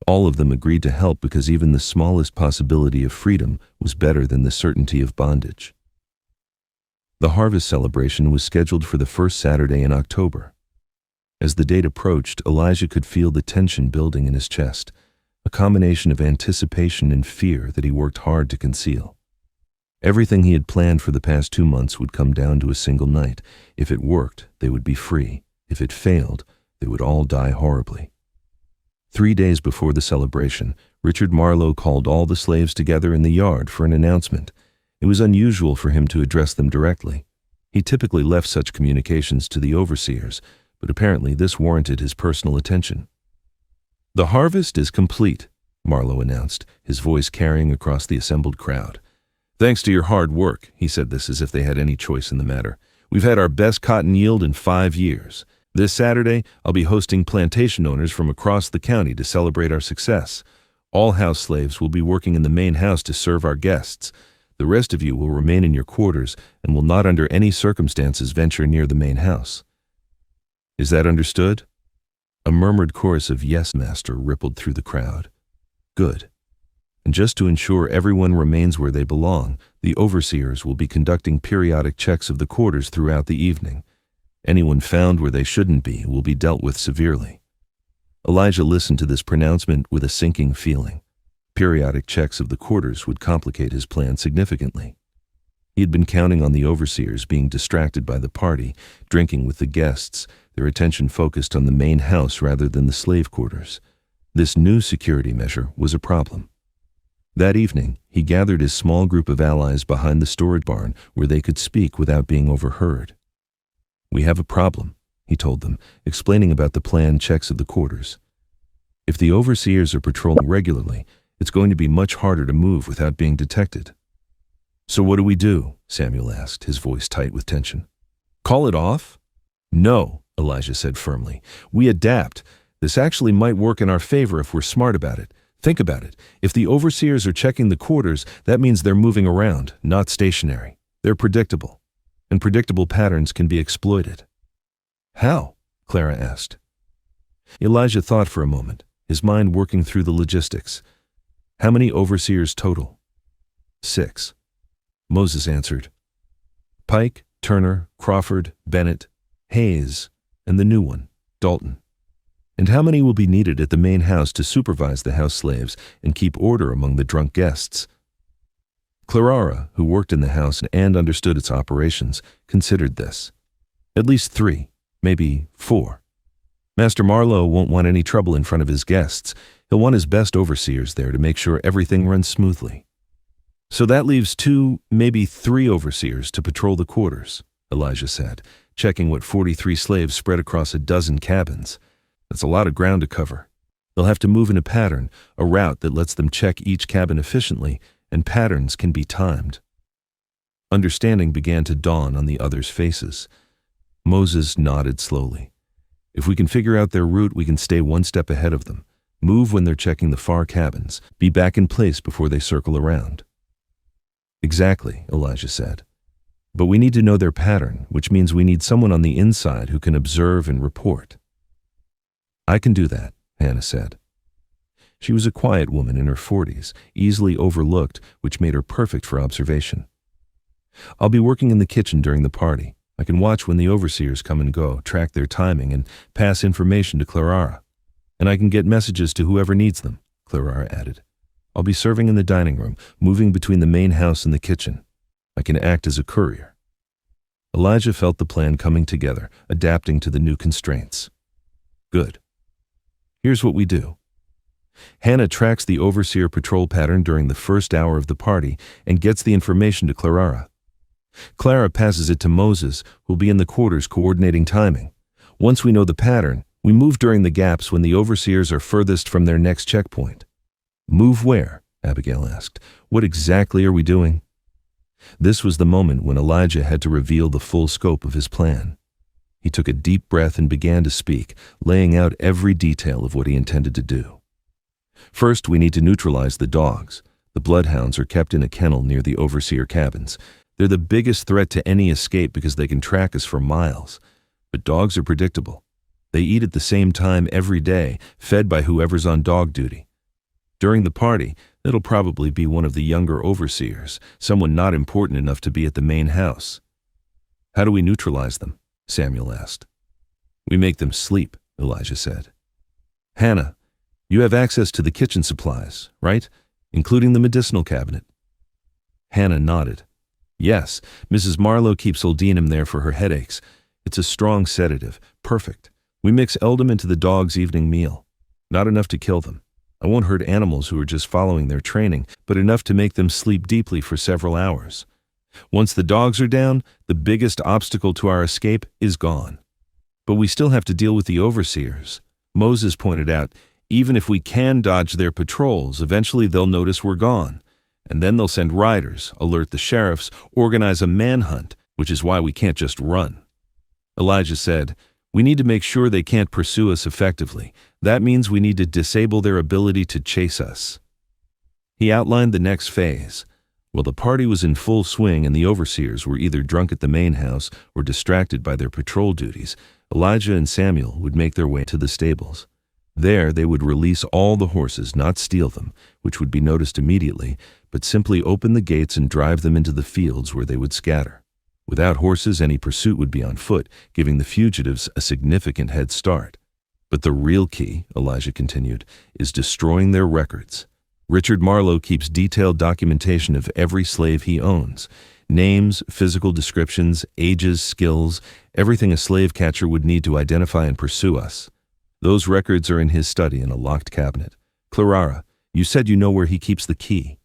All of them agreed to help because even the smallest possibility of freedom was better than the certainty of bondage. The harvest celebration was scheduled for the first Saturday in October. As the date approached, Elijah could feel the tension building in his chest, a combination of anticipation and fear that he worked hard to conceal. Everything he had planned for the past 2 months would come down to a single night. If it worked, they would be free. If it failed, they would all die horribly. 3 days before the celebration, Richard Marlowe called all the slaves together in the yard for an announcement. It was unusual for him to address them directly. He typically left such communications to the overseers, but apparently this warranted his personal attention. "The harvest is complete," Marlowe announced, his voice carrying across the assembled crowd. "Thanks to your hard work," he said this as if they had any choice in the matter. "We've had our best cotton yield in 5 years. This Saturday, I'll be hosting plantation owners from across the county to celebrate our success. All house slaves will be working in the main house to serve our guests. The rest of you will remain in your quarters and will not under any circumstances venture near the main house. Is that understood?" A murmured chorus of "Yes, Master" rippled through the crowd. "Good. And just to ensure everyone remains where they belong, the overseers will be conducting periodic checks of the quarters throughout the evening. Anyone found where they shouldn't be will be dealt with severely. Elijah listened to this pronouncement with a sinking feeling. Periodic checks of the quarters would complicate his plan significantly. He had been counting on the overseers being distracted by the party, drinking with the guests, their attention focused on the main house rather than the slave quarters. This new security measure was a problem. That evening, he gathered his small group of allies behind the storage barn where they could speak without being overheard. "We have a problem," he told them, explaining about the planned checks of the quarters. "If the overseers are patrolling regularly, it's going to be much harder to move without being detected." "So what do we do?" Samuel asked, his voice tight with tension. "Call it off?" "No," Elijah said firmly. "We adapt. This actually might work in our favor if we're smart about it. Think about it. If the overseers are checking the quarters, that means they're moving around, not stationary. They're predictable, and predictable patterns can be exploited." "How?" Clara asked. Elijah thought for a moment, his mind working through the logistics. "How many overseers total?" "6. Moses answered. "Pike, Turner, Crawford, Bennett, Hayes, and the new one, Dalton. And how many will be needed at the main house to supervise the house slaves and keep order among the drunk guests?" Clara, who worked in the house and understood its operations, considered this. "At least 3, maybe 4. Master Marlowe won't want any trouble in front of his guests. He'll want his best overseers there to make sure everything runs smoothly." "So that leaves 2, maybe 3 overseers to patrol the quarters," Elijah said, checking what 43 slaves spread across a dozen cabins. "That's a lot of ground to cover. They'll have to move in a pattern, a route that lets them check each cabin efficiently, and patterns can be timed." Understanding began to dawn on the others' faces. Moses nodded slowly. "If we can figure out their route, we can stay one step ahead of them. Move when they're checking the far cabins. Be back in place before they circle around." "Exactly," Elijah said. "But we need to know their pattern, which means we need someone on the inside who can observe and report." "I can do that," Hannah said. She was a quiet woman in her 40s, easily overlooked, which made her perfect for observation. "I'll be working in the kitchen during the party. I can watch when the overseers come and go, track their timing, and pass information to Clara. And I can get messages to whoever needs them," Clara added. "I'll be serving in the dining room, moving between the main house and the kitchen. I can act as a courier." Elijah felt the plan coming together, adapting to the new constraints. "Good. Here's what we do." Hannah tracks the overseer patrol pattern during the first hour of the party and gets the information to Clara. Clara passes it to Moses, who'll be in the quarters coordinating timing. Once we know the pattern, we move during the gaps when the overseers are furthest from their next checkpoint. "Move where?" Abigail asked. "What exactly are we doing?" This was the moment when Elijah had to reveal the full scope of his plan. He took a deep breath and began to speak, laying out every detail of what he intended to do. "First, we need to neutralize the dogs. The bloodhounds are kept in a kennel near the overseer cabins. They're the biggest threat to any escape because they can track us for miles. But dogs are predictable. They eat at the same time every day, fed by whoever's on dog duty. During the party, it'll probably be one of the younger overseers, someone not important enough to be at the main house." "How do we neutralize them?" Samuel asked. "We make them sleep," Elijah said. "Hannah, you have access to the kitchen supplies, right? Including the medicinal cabinet." Hannah nodded. "Yes, Mrs. Marlowe keeps Oldinum there for her headaches. It's a strong sedative, perfect. We mix Eldam into the dog's evening meal. Not enough to kill them. I won't hurt animals who are just following their training, but enough to make them sleep deeply for several hours. Once the dogs are down, the biggest obstacle to our escape is gone. But we still have to deal with the overseers." Moses pointed out, "Even if we can dodge their patrols, eventually they'll notice we're gone. And then they'll send riders, alert the sheriffs, organize a manhunt, which is why we can't just run." Elijah said, "We need to make sure they can't pursue us effectively. That means we need to disable their ability to chase us." He outlined the next phase. While the party was in full swing and the overseers were either drunk at the main house or distracted by their patrol duties, Elijah and Samuel would make their way to the stables. There they would release all the horses, not steal them, which would be noticed immediately, but simply open the gates and drive them into the fields where they would scatter. Without horses, any pursuit would be on foot, giving the fugitives a significant head start. But the real key, Elijah continued, is destroying their records. Richard Marlowe keeps detailed documentation of every slave he owns. Names, physical descriptions, ages, skills, everything a slave catcher would need to identify and pursue us. Those records are in his study in a locked cabinet. Clara, you said you know where he keeps the key.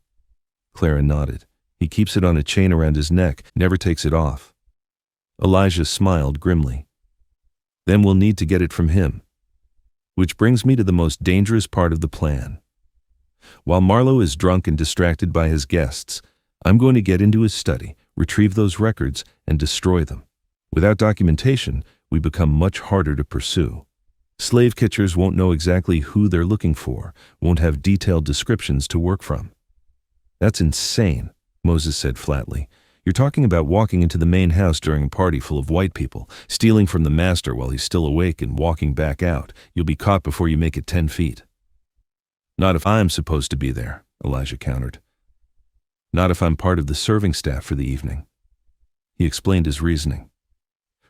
Clara nodded. He keeps it on a chain around his neck, never takes it off. Elijah smiled grimly. Then we'll need to get it from him. Which brings me to the most dangerous part of the plan. While Marlowe is drunk and distracted by his guests, I'm going to get into his study, retrieve those records, and destroy them. Without documentation, we become much harder to pursue. Slave catchers won't know exactly who they're looking for, won't have detailed descriptions to work from. That's insane, Moses said flatly. You're talking about walking into the main house during a party full of white people, stealing from the master while he's still awake and walking back out. You'll be caught before you make it 10 feet. Not if I'm supposed to be there, Elijah countered. Not if I'm part of the serving staff for the evening. He explained his reasoning.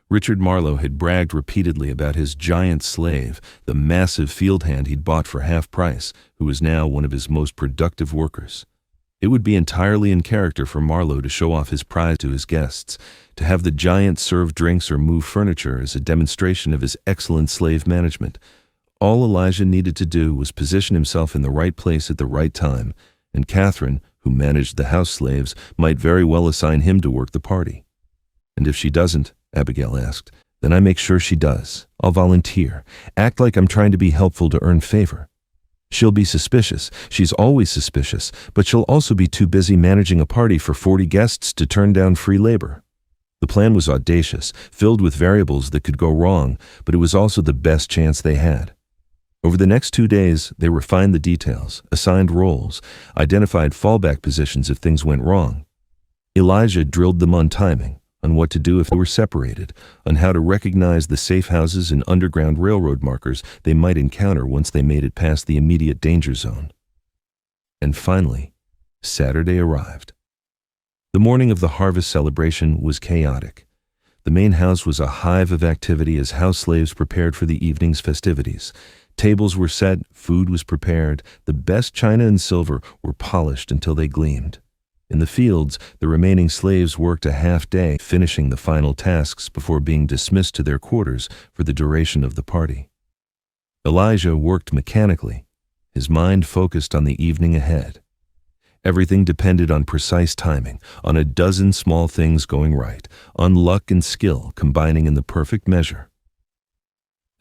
Richard Marlowe had bragged repeatedly about his giant slave, the massive field hand he'd bought for half price, who was now one of his most productive workers. It would be entirely in character for Marlowe to show off his prize to his guests, to have the giant serve drinks or move furniture as a demonstration of his excellent slave management. All Elijah needed to do was position himself in the right place at the right time, and Catherine, who managed the house slaves, might very well assign him to work the party. And if she doesn't, Abigail asked, then I make sure she does. I'll volunteer, act like I'm trying to be helpful to earn favor. She'll be suspicious. She's always suspicious, but she'll also be too busy managing a party for 40 guests to turn down free labor. The plan was audacious, filled with variables that could go wrong, but it was also the best chance they had. Over the next 2 days, they refined the details, assigned roles, identified fallback positions if things went wrong. Elijah drilled them on timing, on what to do if they were separated, on how to recognize the safe houses and underground railroad markers they might encounter once they made it past the immediate danger zone. And finally, Saturday arrived. The morning of the harvest celebration was chaotic. The main house was a hive of activity as house slaves prepared for the evening's festivities. Tables were set, food was prepared, the best china and silver were polished until they gleamed. In the fields, the remaining slaves worked a half day, finishing the final tasks before being dismissed to their quarters for the duration of the party. Elijah worked mechanically, his mind focused on the evening ahead. Everything depended on precise timing, on a dozen small things going right, on luck and skill combining in the perfect measure.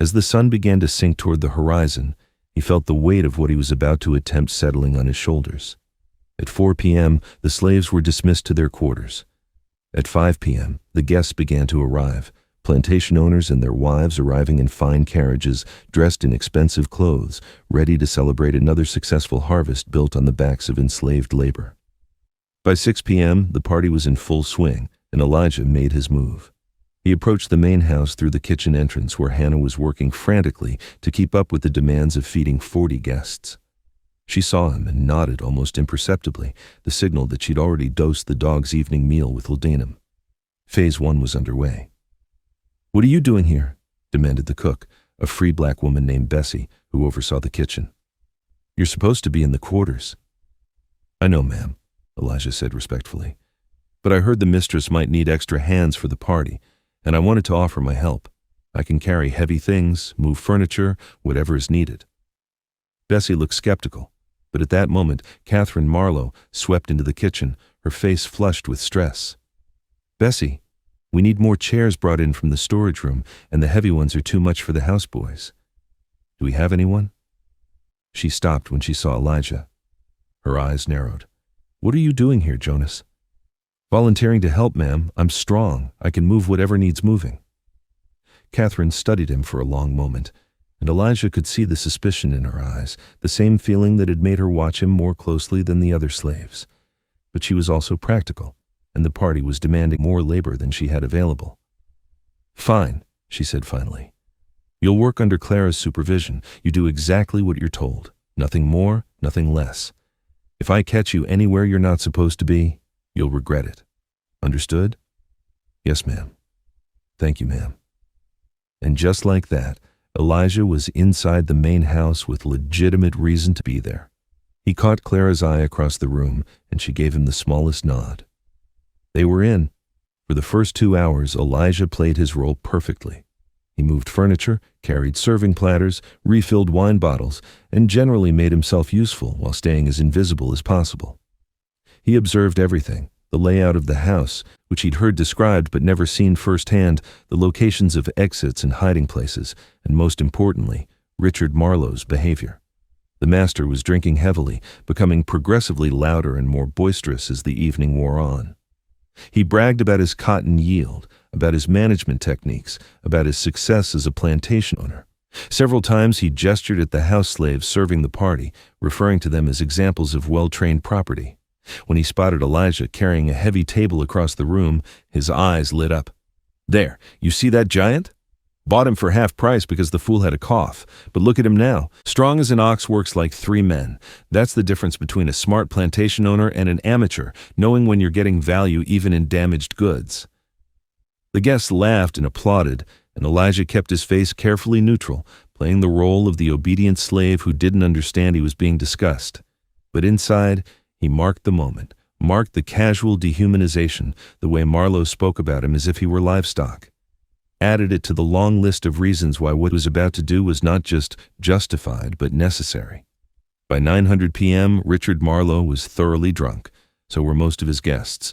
As the sun began to sink toward the horizon, he felt the weight of what he was about to attempt settling on his shoulders. At 4 p.m., the slaves were dismissed to their quarters. At 5 p.m., the guests began to arrive, plantation owners and their wives arriving in fine carriages, dressed in expensive clothes, ready to celebrate another successful harvest built on the backs of enslaved labor. By 6 p.m., the party was in full swing, and Elijah made his move. He approached the main house through the kitchen entrance where Hannah was working frantically to keep up with the demands of feeding 40 guests. She saw him and nodded almost imperceptibly, the signal that she'd already dosed the dog's evening meal with laudanum. Phase 1 was underway. "What are you doing here?" demanded the cook, a free black woman named Bessie, who oversaw the kitchen. "You're supposed to be in the quarters." "I know, ma'am," Elijah said respectfully. "But I heard the mistress might need extra hands for the party, and I wanted to offer my help. I can carry heavy things, move furniture, whatever is needed." Bessie looked skeptical. But at that moment, Catherine Marlowe swept into the kitchen, her face flushed with stress. "Bessie, we need more chairs brought in from the storage room, and the heavy ones are too much for the houseboys. Do we have anyone?" She stopped when she saw Elijah. Her eyes narrowed. "What are you doing here, Jonas?" "Volunteering to help, ma'am. I'm strong. I can move whatever needs moving." Catherine studied him for a long moment, and Elijah could see the suspicion in her eyes, the same feeling that had made her watch him more closely than the other slaves. But she was also practical, and the party was demanding more labor than she had available. "Fine," she said finally. "You'll work under Clara's supervision. You do exactly what you're told. Nothing more, nothing less. If I catch you anywhere you're not supposed to be, you'll regret it. Understood?" "Yes, ma'am." "Thank you, ma'am." And just like that, Elijah was inside the main house with legitimate reason to be there. He caught Clara's eye across the room, and she gave him the smallest nod. They were in. For the first 2 hours, Elijah played his role perfectly. He moved furniture, carried serving platters, refilled wine bottles, and generally made himself useful while staying as invisible as possible. He observed everything: the layout of the house, which he'd heard described but never seen firsthand, the locations of exits and hiding places, and most importantly, Richard Marlowe's behavior. The master was drinking heavily, becoming progressively louder and more boisterous as the evening wore on. He bragged about his cotton yield, about his management techniques, about his success as a plantation owner. Several times he gestured at the house slaves serving the party, referring to them as examples of well-trained property. When he spotted Elijah carrying a heavy table across the room, his eyes lit up. "There, you see that giant? Bought him for half price because the fool had a cough. But look at him now. Strong as an ox, works like 3 men. That's the difference between a smart plantation owner and an amateur, knowing when you're getting value even in damaged goods." The guests laughed and applauded, and Elijah kept his face carefully neutral, playing the role of the obedient slave who didn't understand he was being discussed. But inside, he marked the moment, marked the casual dehumanization, the way Marlowe spoke about him as if he were livestock. Added it to the long list of reasons why what he was about to do was not just justified, but necessary. By 9:00 p.m., Richard Marlowe was thoroughly drunk. So were most of his guests.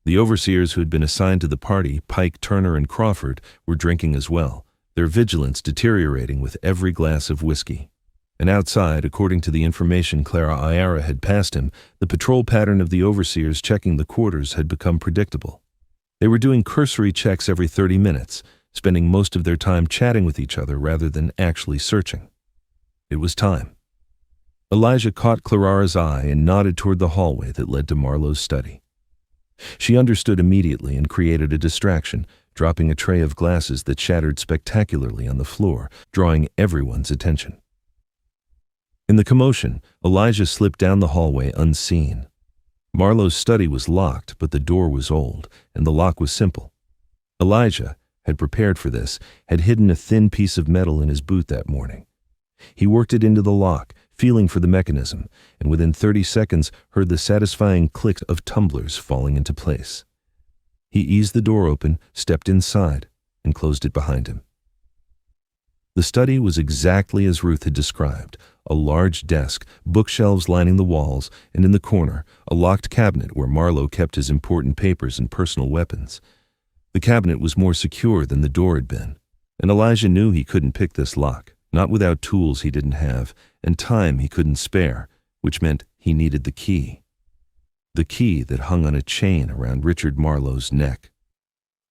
The overseers who had been assigned to the party, Pike, Turner, and Crawford, were drinking as well, their vigilance deteriorating with every glass of whiskey. And outside, according to the information Clara Ayara had passed him, the patrol pattern of the overseers checking the quarters had become predictable. They were doing cursory checks every 30 minutes, spending most of their time chatting with each other rather than actually searching. It was time. Elijah caught Clara's eye and nodded toward the hallway that led to Marlowe's study. She understood immediately and created a distraction, dropping a tray of glasses that shattered spectacularly on the floor, drawing everyone's attention. In the commotion, Elijah slipped down the hallway unseen. Marlowe's study was locked, but the door was old, and the lock was simple. Elijah had prepared for this, had hidden a thin piece of metal in his boot that morning. He worked it into the lock, feeling for the mechanism, and within 30 seconds heard the satisfying click of tumblers falling into place. He eased the door open, stepped inside, and closed it behind him. The study was exactly as Ruth had described: a large desk, bookshelves lining the walls, and in the corner, a locked cabinet where Marlowe kept his important papers and personal weapons. The cabinet was more secure than the door had been, and Elijah knew he couldn't pick this lock, not without tools he didn't have, and time he couldn't spare, which meant he needed the key. The key that hung on a chain around Richard Marlowe's neck.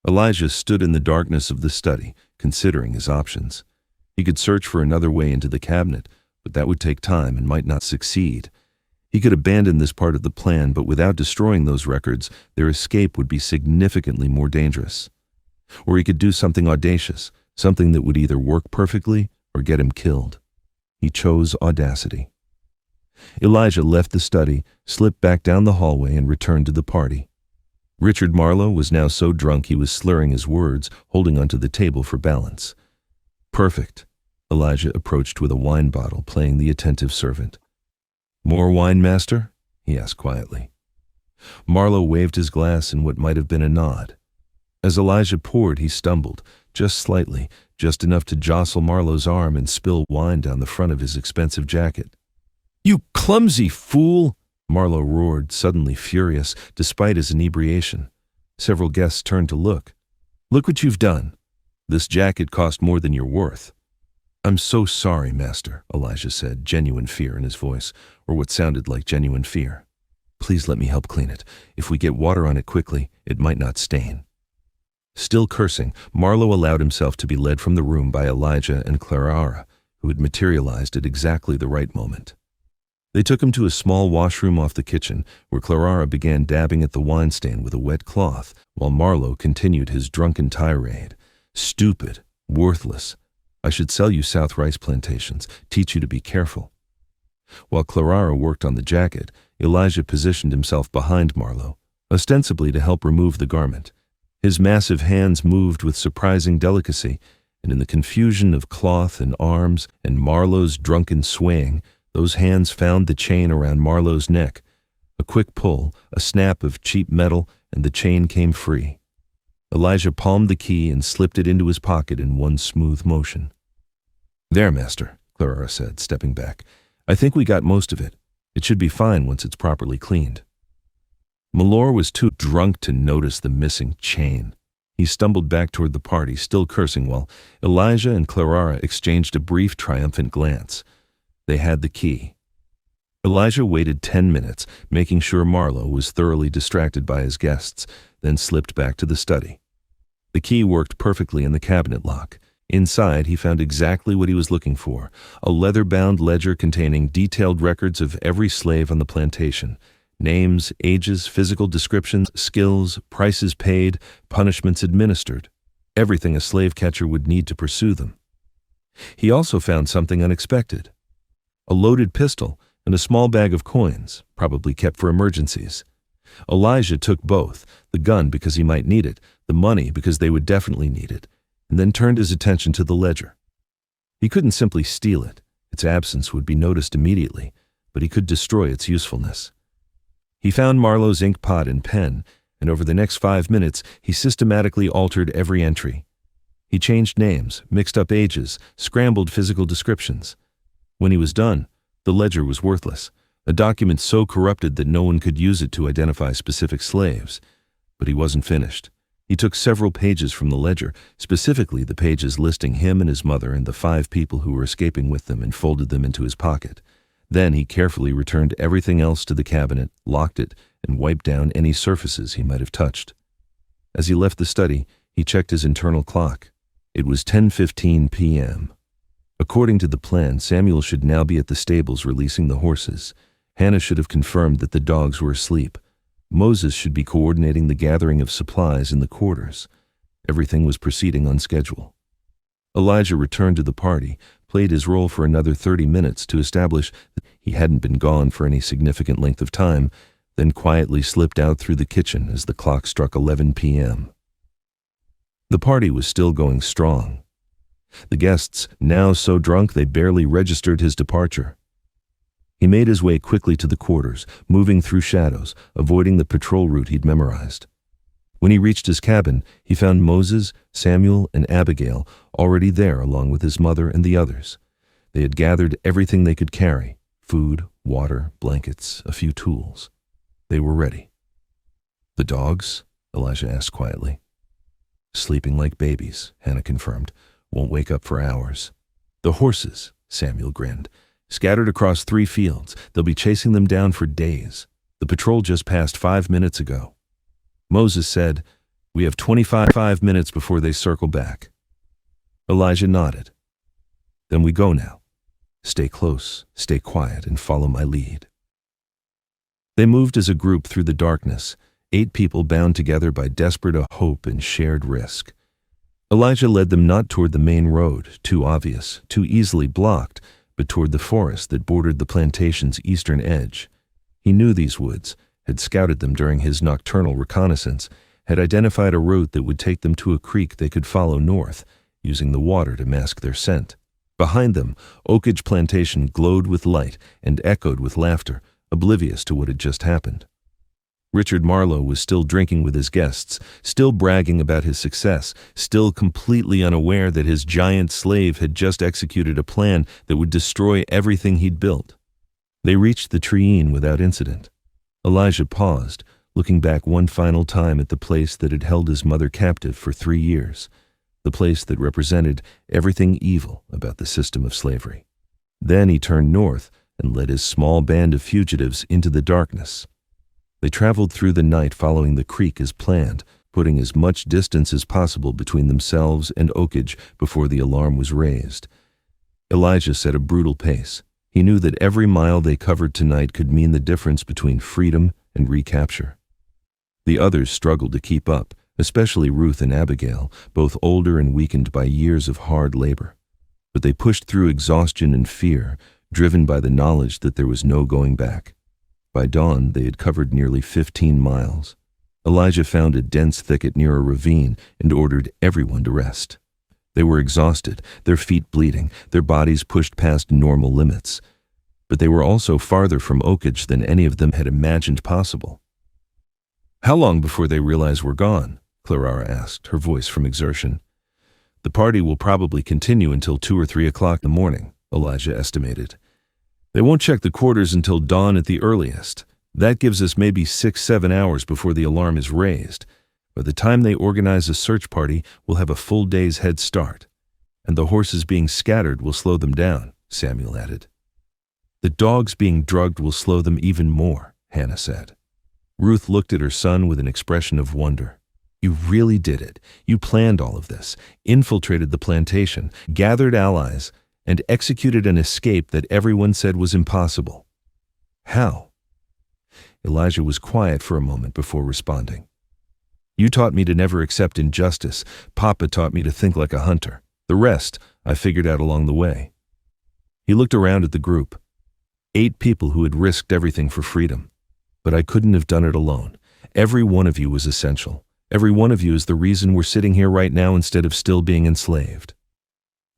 Elijah stood in the darkness of the study, considering his options. He could search for another way into the cabinet, but that would take time and might not succeed. He could abandon this part of the plan, but without destroying those records, their escape would be significantly more dangerous. Or he could do something audacious, something that would either work perfectly or get him killed. He chose audacity. Elijah left the study, slipped back down the hallway, and returned to the party. Richard Marlowe was now so drunk he was slurring his words, holding onto the table for balance. "Perfect." Elijah approached with a wine bottle, playing the attentive servant. "More wine, master?" he asked quietly. Marlowe waved his glass in what might have been a nod. As Elijah poured, he stumbled, just slightly, just enough to jostle Marlowe's arm and spill wine down the front of his expensive jacket. "You clumsy fool!" Marlowe roared, suddenly furious, despite his inebriation. Several guests turned to look. "Look what you've done. This jacket cost more than you're worth." "I'm so sorry, master," Elijah said, genuine fear in his voice, or what sounded like genuine fear. "Please let me help clean it. If we get water on it quickly, it might not stain." Still cursing, Marlowe allowed himself to be led from the room by Elijah and Clara, who had materialized at exactly the right moment. They took him to a small washroom off the kitchen, where Clara began dabbing at the wine stain with a wet cloth, while Marlowe continued his drunken tirade. "Stupid, worthless. I should sell you South rice plantations, teach you to be careful." While Clara worked on the jacket, Elijah positioned himself behind Marlowe, ostensibly to help remove the garment. His massive hands moved with surprising delicacy, and in the confusion of cloth and arms and Marlowe's drunken swaying, those hands found the chain around Marlowe's neck. A quick pull, a snap of cheap metal, and the chain came free. Elijah palmed the key and slipped it into his pocket in one smooth motion. "There, master," Clara said, stepping back. "I think we got most of it. It should be fine once it's properly cleaned." Malor was too drunk to notice the missing chain. He stumbled back toward the party, still cursing, while Elijah and Clara exchanged a brief, triumphant glance. They had the key. Elijah waited 10 minutes, making sure Marlowe was thoroughly distracted by his guests, then slipped back to the study. The key worked perfectly in the cabinet lock. Inside, he found exactly what he was looking for, a leather-bound ledger containing detailed records of every slave on the plantation. Names, ages, physical descriptions, skills, prices paid, punishments administered. Everything a slave catcher would need to pursue them. He also found something unexpected. A loaded pistol and a small bag of coins, probably kept for emergencies. Elijah took both, the gun because he might need it, the money because they would definitely need it, and then turned his attention to the ledger. He couldn't simply steal it. Its absence would be noticed immediately, but he could destroy its usefulness. He found Marlowe's ink pot and pen, and over the next 5 minutes, he systematically altered every entry. He changed names, mixed up ages, scrambled physical descriptions. When he was done, the ledger was worthless, a document so corrupted that no one could use it to identify specific slaves. But he wasn't finished. He took several pages from the ledger, specifically the pages listing him and his mother and the 5 people who were escaping with them, and folded them into his pocket. Then he carefully returned everything else to the cabinet, locked it, and wiped down any surfaces he might have touched. As he left the study, he checked his internal clock. It was 10:15 p.m. According to the plan, Samuel should now be at the stables releasing the horses. Hannah should have confirmed that the dogs were asleep. Moses should be coordinating the gathering of supplies in the quarters. Everything was proceeding on schedule. Elijah returned to the party, played his role for another 30 minutes to establish that he hadn't been gone for any significant length of time, then quietly slipped out through the kitchen as the clock struck 11 p.m. The party was still going strong. The guests, now so drunk they barely registered his departure. He made his way quickly to the quarters, moving through shadows, avoiding the patrol route he'd memorized. When he reached his cabin, he found Moses, Samuel, and Abigail already there along with his mother and the others. They had gathered everything they could carry: food, water, blankets, a few tools. They were ready. "The dogs?" Elijah asked quietly. "Sleeping like babies," Hannah confirmed. "Won't wake up for hours." "The horses," Samuel grinned. "Scattered across 3 fields. They'll be chasing them down for days. The patrol just passed 5 minutes ago." Moses said, "We have 25 minutes before they circle back." Elijah nodded. "Then we go now. Stay close, stay quiet, and follow my lead." They moved as a group through the darkness, 8 people bound together by desperate hope and shared risk. Elijah led them not toward the main road, too obvious, too easily blocked, but toward the forest that bordered the plantation's eastern edge. He knew these woods, had scouted them during his nocturnal reconnaissance, had identified a route that would take them to a creek they could follow north, using the water to mask their scent. Behind them, Oakage Plantation glowed with light and echoed with laughter, oblivious to what had just happened. Richard Marlowe was still drinking with his guests, still bragging about his success, still completely unaware that his giant slave had just executed a plan that would destroy everything he'd built. They reached the tree-inn without incident. Elijah paused, looking back one final time at the place that had held his mother captive for 3 years, the place that represented everything evil about the system of slavery. Then he turned north and led his small band of fugitives into the darkness. They traveled through the night following the creek as planned, putting as much distance as possible between themselves and Oakage before the alarm was raised. Elijah set a brutal pace. He knew that every mile they covered tonight could mean the difference between freedom and recapture. The others struggled to keep up, especially Ruth and Abigail, both older and weakened by years of hard labor. But they pushed through exhaustion and fear, driven by the knowledge that there was no going back. By dawn, they had covered nearly 15 miles. Elijah found a dense thicket near a ravine and ordered everyone to rest. They were exhausted, their feet bleeding, their bodies pushed past normal limits. But they were also farther from Oakage than any of them had imagined possible. "How long before they realize we're gone?" Clara asked, her voice from exertion. "The party will probably continue until 2 or 3 o'clock in the morning," Elijah estimated. "They won't check the quarters until dawn at the earliest. That gives us maybe 6-7 hours before the alarm is raised. By the time they organize a search party, we'll have a full day's head start. And the horses being scattered will slow them down," Samuel added. "The dogs being drugged will slow them even more," Hannah said. Ruth looked at her son with an expression of wonder. "You really did it. You planned all of this, infiltrated the plantation, gathered allies, and executed an escape that everyone said was impossible. How?" Elijah was quiet for a moment before responding. "You taught me to never accept injustice. Papa taught me to think like a hunter. The rest I figured out along the way." He looked around at the group. 8 people who had risked everything for freedom. But I couldn't have done it alone. Every one of you was essential. Every one of you is the reason we're sitting here right now instead of still being enslaved."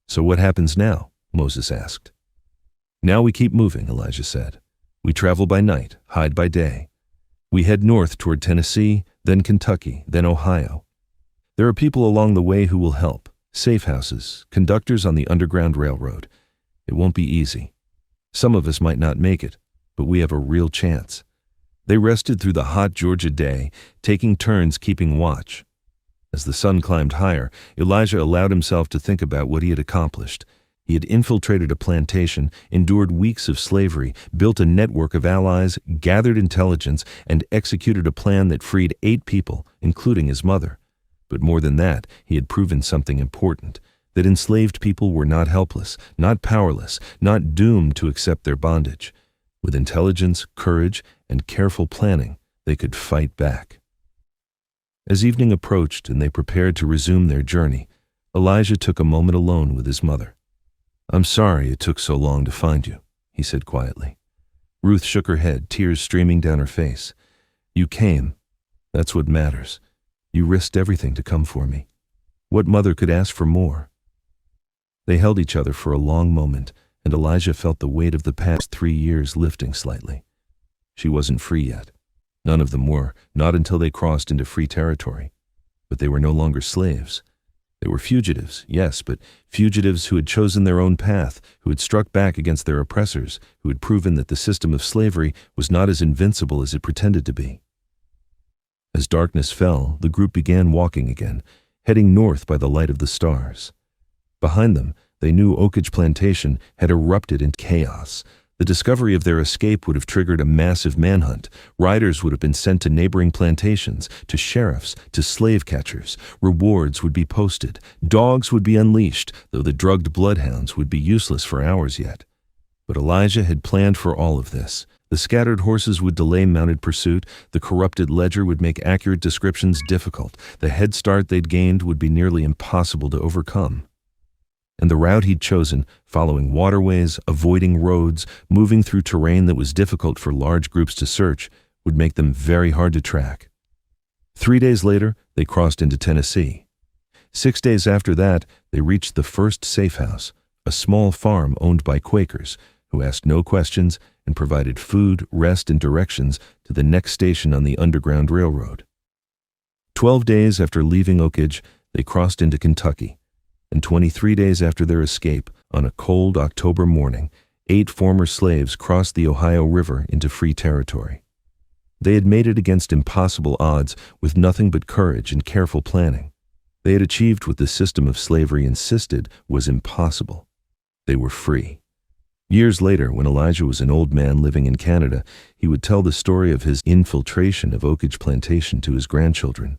"So what happens now?" Moses asked. "Now we keep moving," Elijah said. "We travel by night, hide by day. We head north toward Tennessee, then Kentucky, then Ohio. There are people along the way who will help. Safe houses, conductors on the Underground Railroad. It won't be easy. Some of us might not make it, but we have a real chance." They rested through the hot Georgia day, taking turns keeping watch. As the sun climbed higher, Elijah allowed himself to think about what he had accomplished. He had infiltrated a plantation, endured weeks of slavery, built a network of allies, gathered intelligence, and executed a plan that freed 8 people, including his mother. But more than that, he had proven something important, that enslaved people were not helpless, not powerless, not doomed to accept their bondage. With intelligence, courage, and careful planning, they could fight back. As evening approached and they prepared to resume their journey, Elijah took a moment alone with his mother. "I'm sorry it took so long to find you," he said quietly. Ruth shook her head, tears streaming down her face. "You came. That's what matters. You risked everything to come for me. What mother could ask for more?" They held each other for a long moment, and Elijah felt the weight of the past 3 years lifting slightly. She wasn't free yet. None of them were, not until they crossed into free territory. But they were no longer slaves. They were fugitives, yes, but fugitives who had chosen their own path, who had struck back against their oppressors, who had proven that the system of slavery was not as invincible as it pretended to be. As darkness fell, the group began walking again, heading north by the light of the stars. Behind them, they knew Oakage Plantation had erupted into chaos. The discovery of their escape would have triggered a massive manhunt. Riders would have been sent to neighboring plantations, to sheriffs, to slave catchers. Rewards would be posted. Dogs would be unleashed, though the drugged bloodhounds would be useless for hours yet. But Elijah had planned for all of this. The scattered horses would delay mounted pursuit. The corrupted ledger would make accurate descriptions difficult. The head start they'd gained would be nearly impossible to overcome. And the route he'd chosen, following waterways, avoiding roads, moving through terrain that was difficult for large groups to search, would make them very hard to track. 3 days later, they crossed into Tennessee. 6 days after that, they reached the first safe house, a small farm owned by Quakers, who asked no questions and provided food, rest, and directions to the next station on the Underground Railroad. 12 days after leaving Oakage, they crossed into Kentucky. And 23 days after their escape, on a cold October morning, 8 former slaves crossed the Ohio River into free territory. They had made it against impossible odds with nothing but courage and careful planning. They had achieved what the system of slavery insisted was impossible. They were free. Years later, when Elijah was an old man living in Canada, he would tell the story of his infiltration of Oakage Plantation to his grandchildren.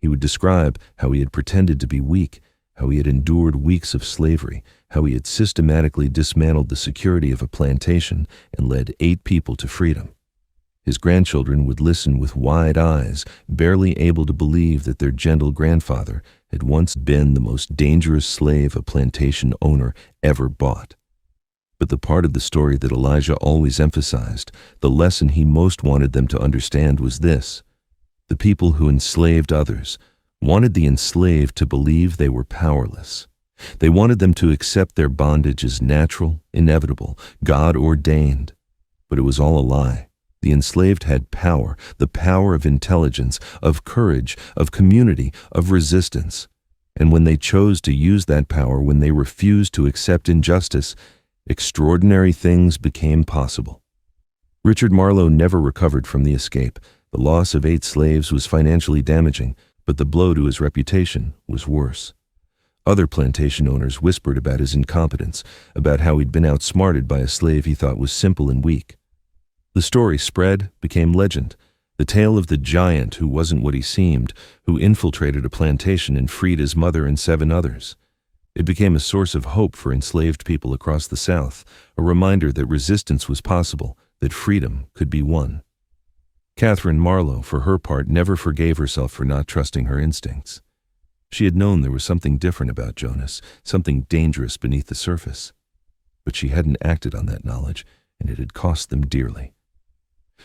He would describe how he had pretended to be weak, how he had endured weeks of slavery, how he had systematically dismantled the security of a plantation and led 8 people to freedom. His grandchildren would listen with wide eyes, barely able to believe that their gentle grandfather had once been the most dangerous slave a plantation owner ever bought. But the part of the story that Elijah always emphasized, the lesson he most wanted them to understand was this: The people who enslaved others wanted the enslaved to believe they were powerless. They wanted them to accept their bondage as natural, inevitable, God-ordained. But it was all a lie. The enslaved had power, the power of intelligence, of courage, of community, of resistance. And when they chose to use that power, when they refused to accept injustice, extraordinary things became possible. Richard Marlowe never recovered from the escape. The loss of 8 slaves was financially damaging, but the blow to his reputation was worse. Other plantation owners whispered about his incompetence, about how he'd been outsmarted by a slave he thought was simple and weak. The story spread, became legend, the tale of the giant who wasn't what he seemed, who infiltrated a plantation and freed his mother and 7 others. It became a source of hope for enslaved people across the South, a reminder that resistance was possible, that freedom could be won. Catherine Marlowe, for her part, never forgave herself for not trusting her instincts. She had known there was something different about Jonas, something dangerous beneath the surface. But she hadn't acted on that knowledge, and it had cost them dearly.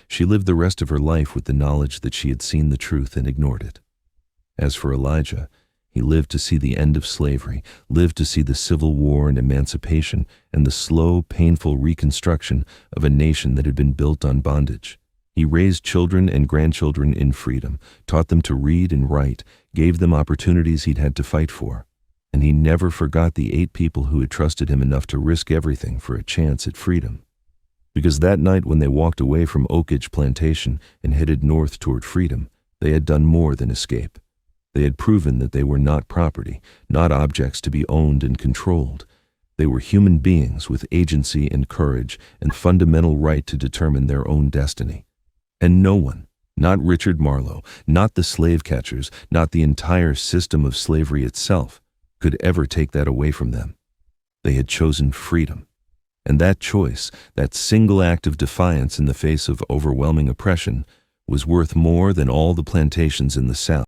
She lived the rest of her life with the knowledge that she had seen the truth and ignored it. As for Elijah, he lived to see the end of slavery, lived to see the Civil War and emancipation, and the slow, painful reconstruction of a nation that had been built on bondage. He raised children and grandchildren in freedom, taught them to read and write, gave them opportunities he'd had to fight for. And he never forgot the 8 people who had trusted him enough to risk everything for a chance at freedom. Because that night when they walked away from Oakage Plantation and headed north toward freedom, they had done more than escape. They had proven that they were not property, not objects to be owned and controlled. They were human beings with agency and courage and fundamental right to determine their own destiny. And no one, not Richard Marlowe, not the slave catchers, not the entire system of slavery itself, could ever take that away from them. They had chosen freedom. And that choice, that single act of defiance in the face of overwhelming oppression, was worth more than all the plantations in the South.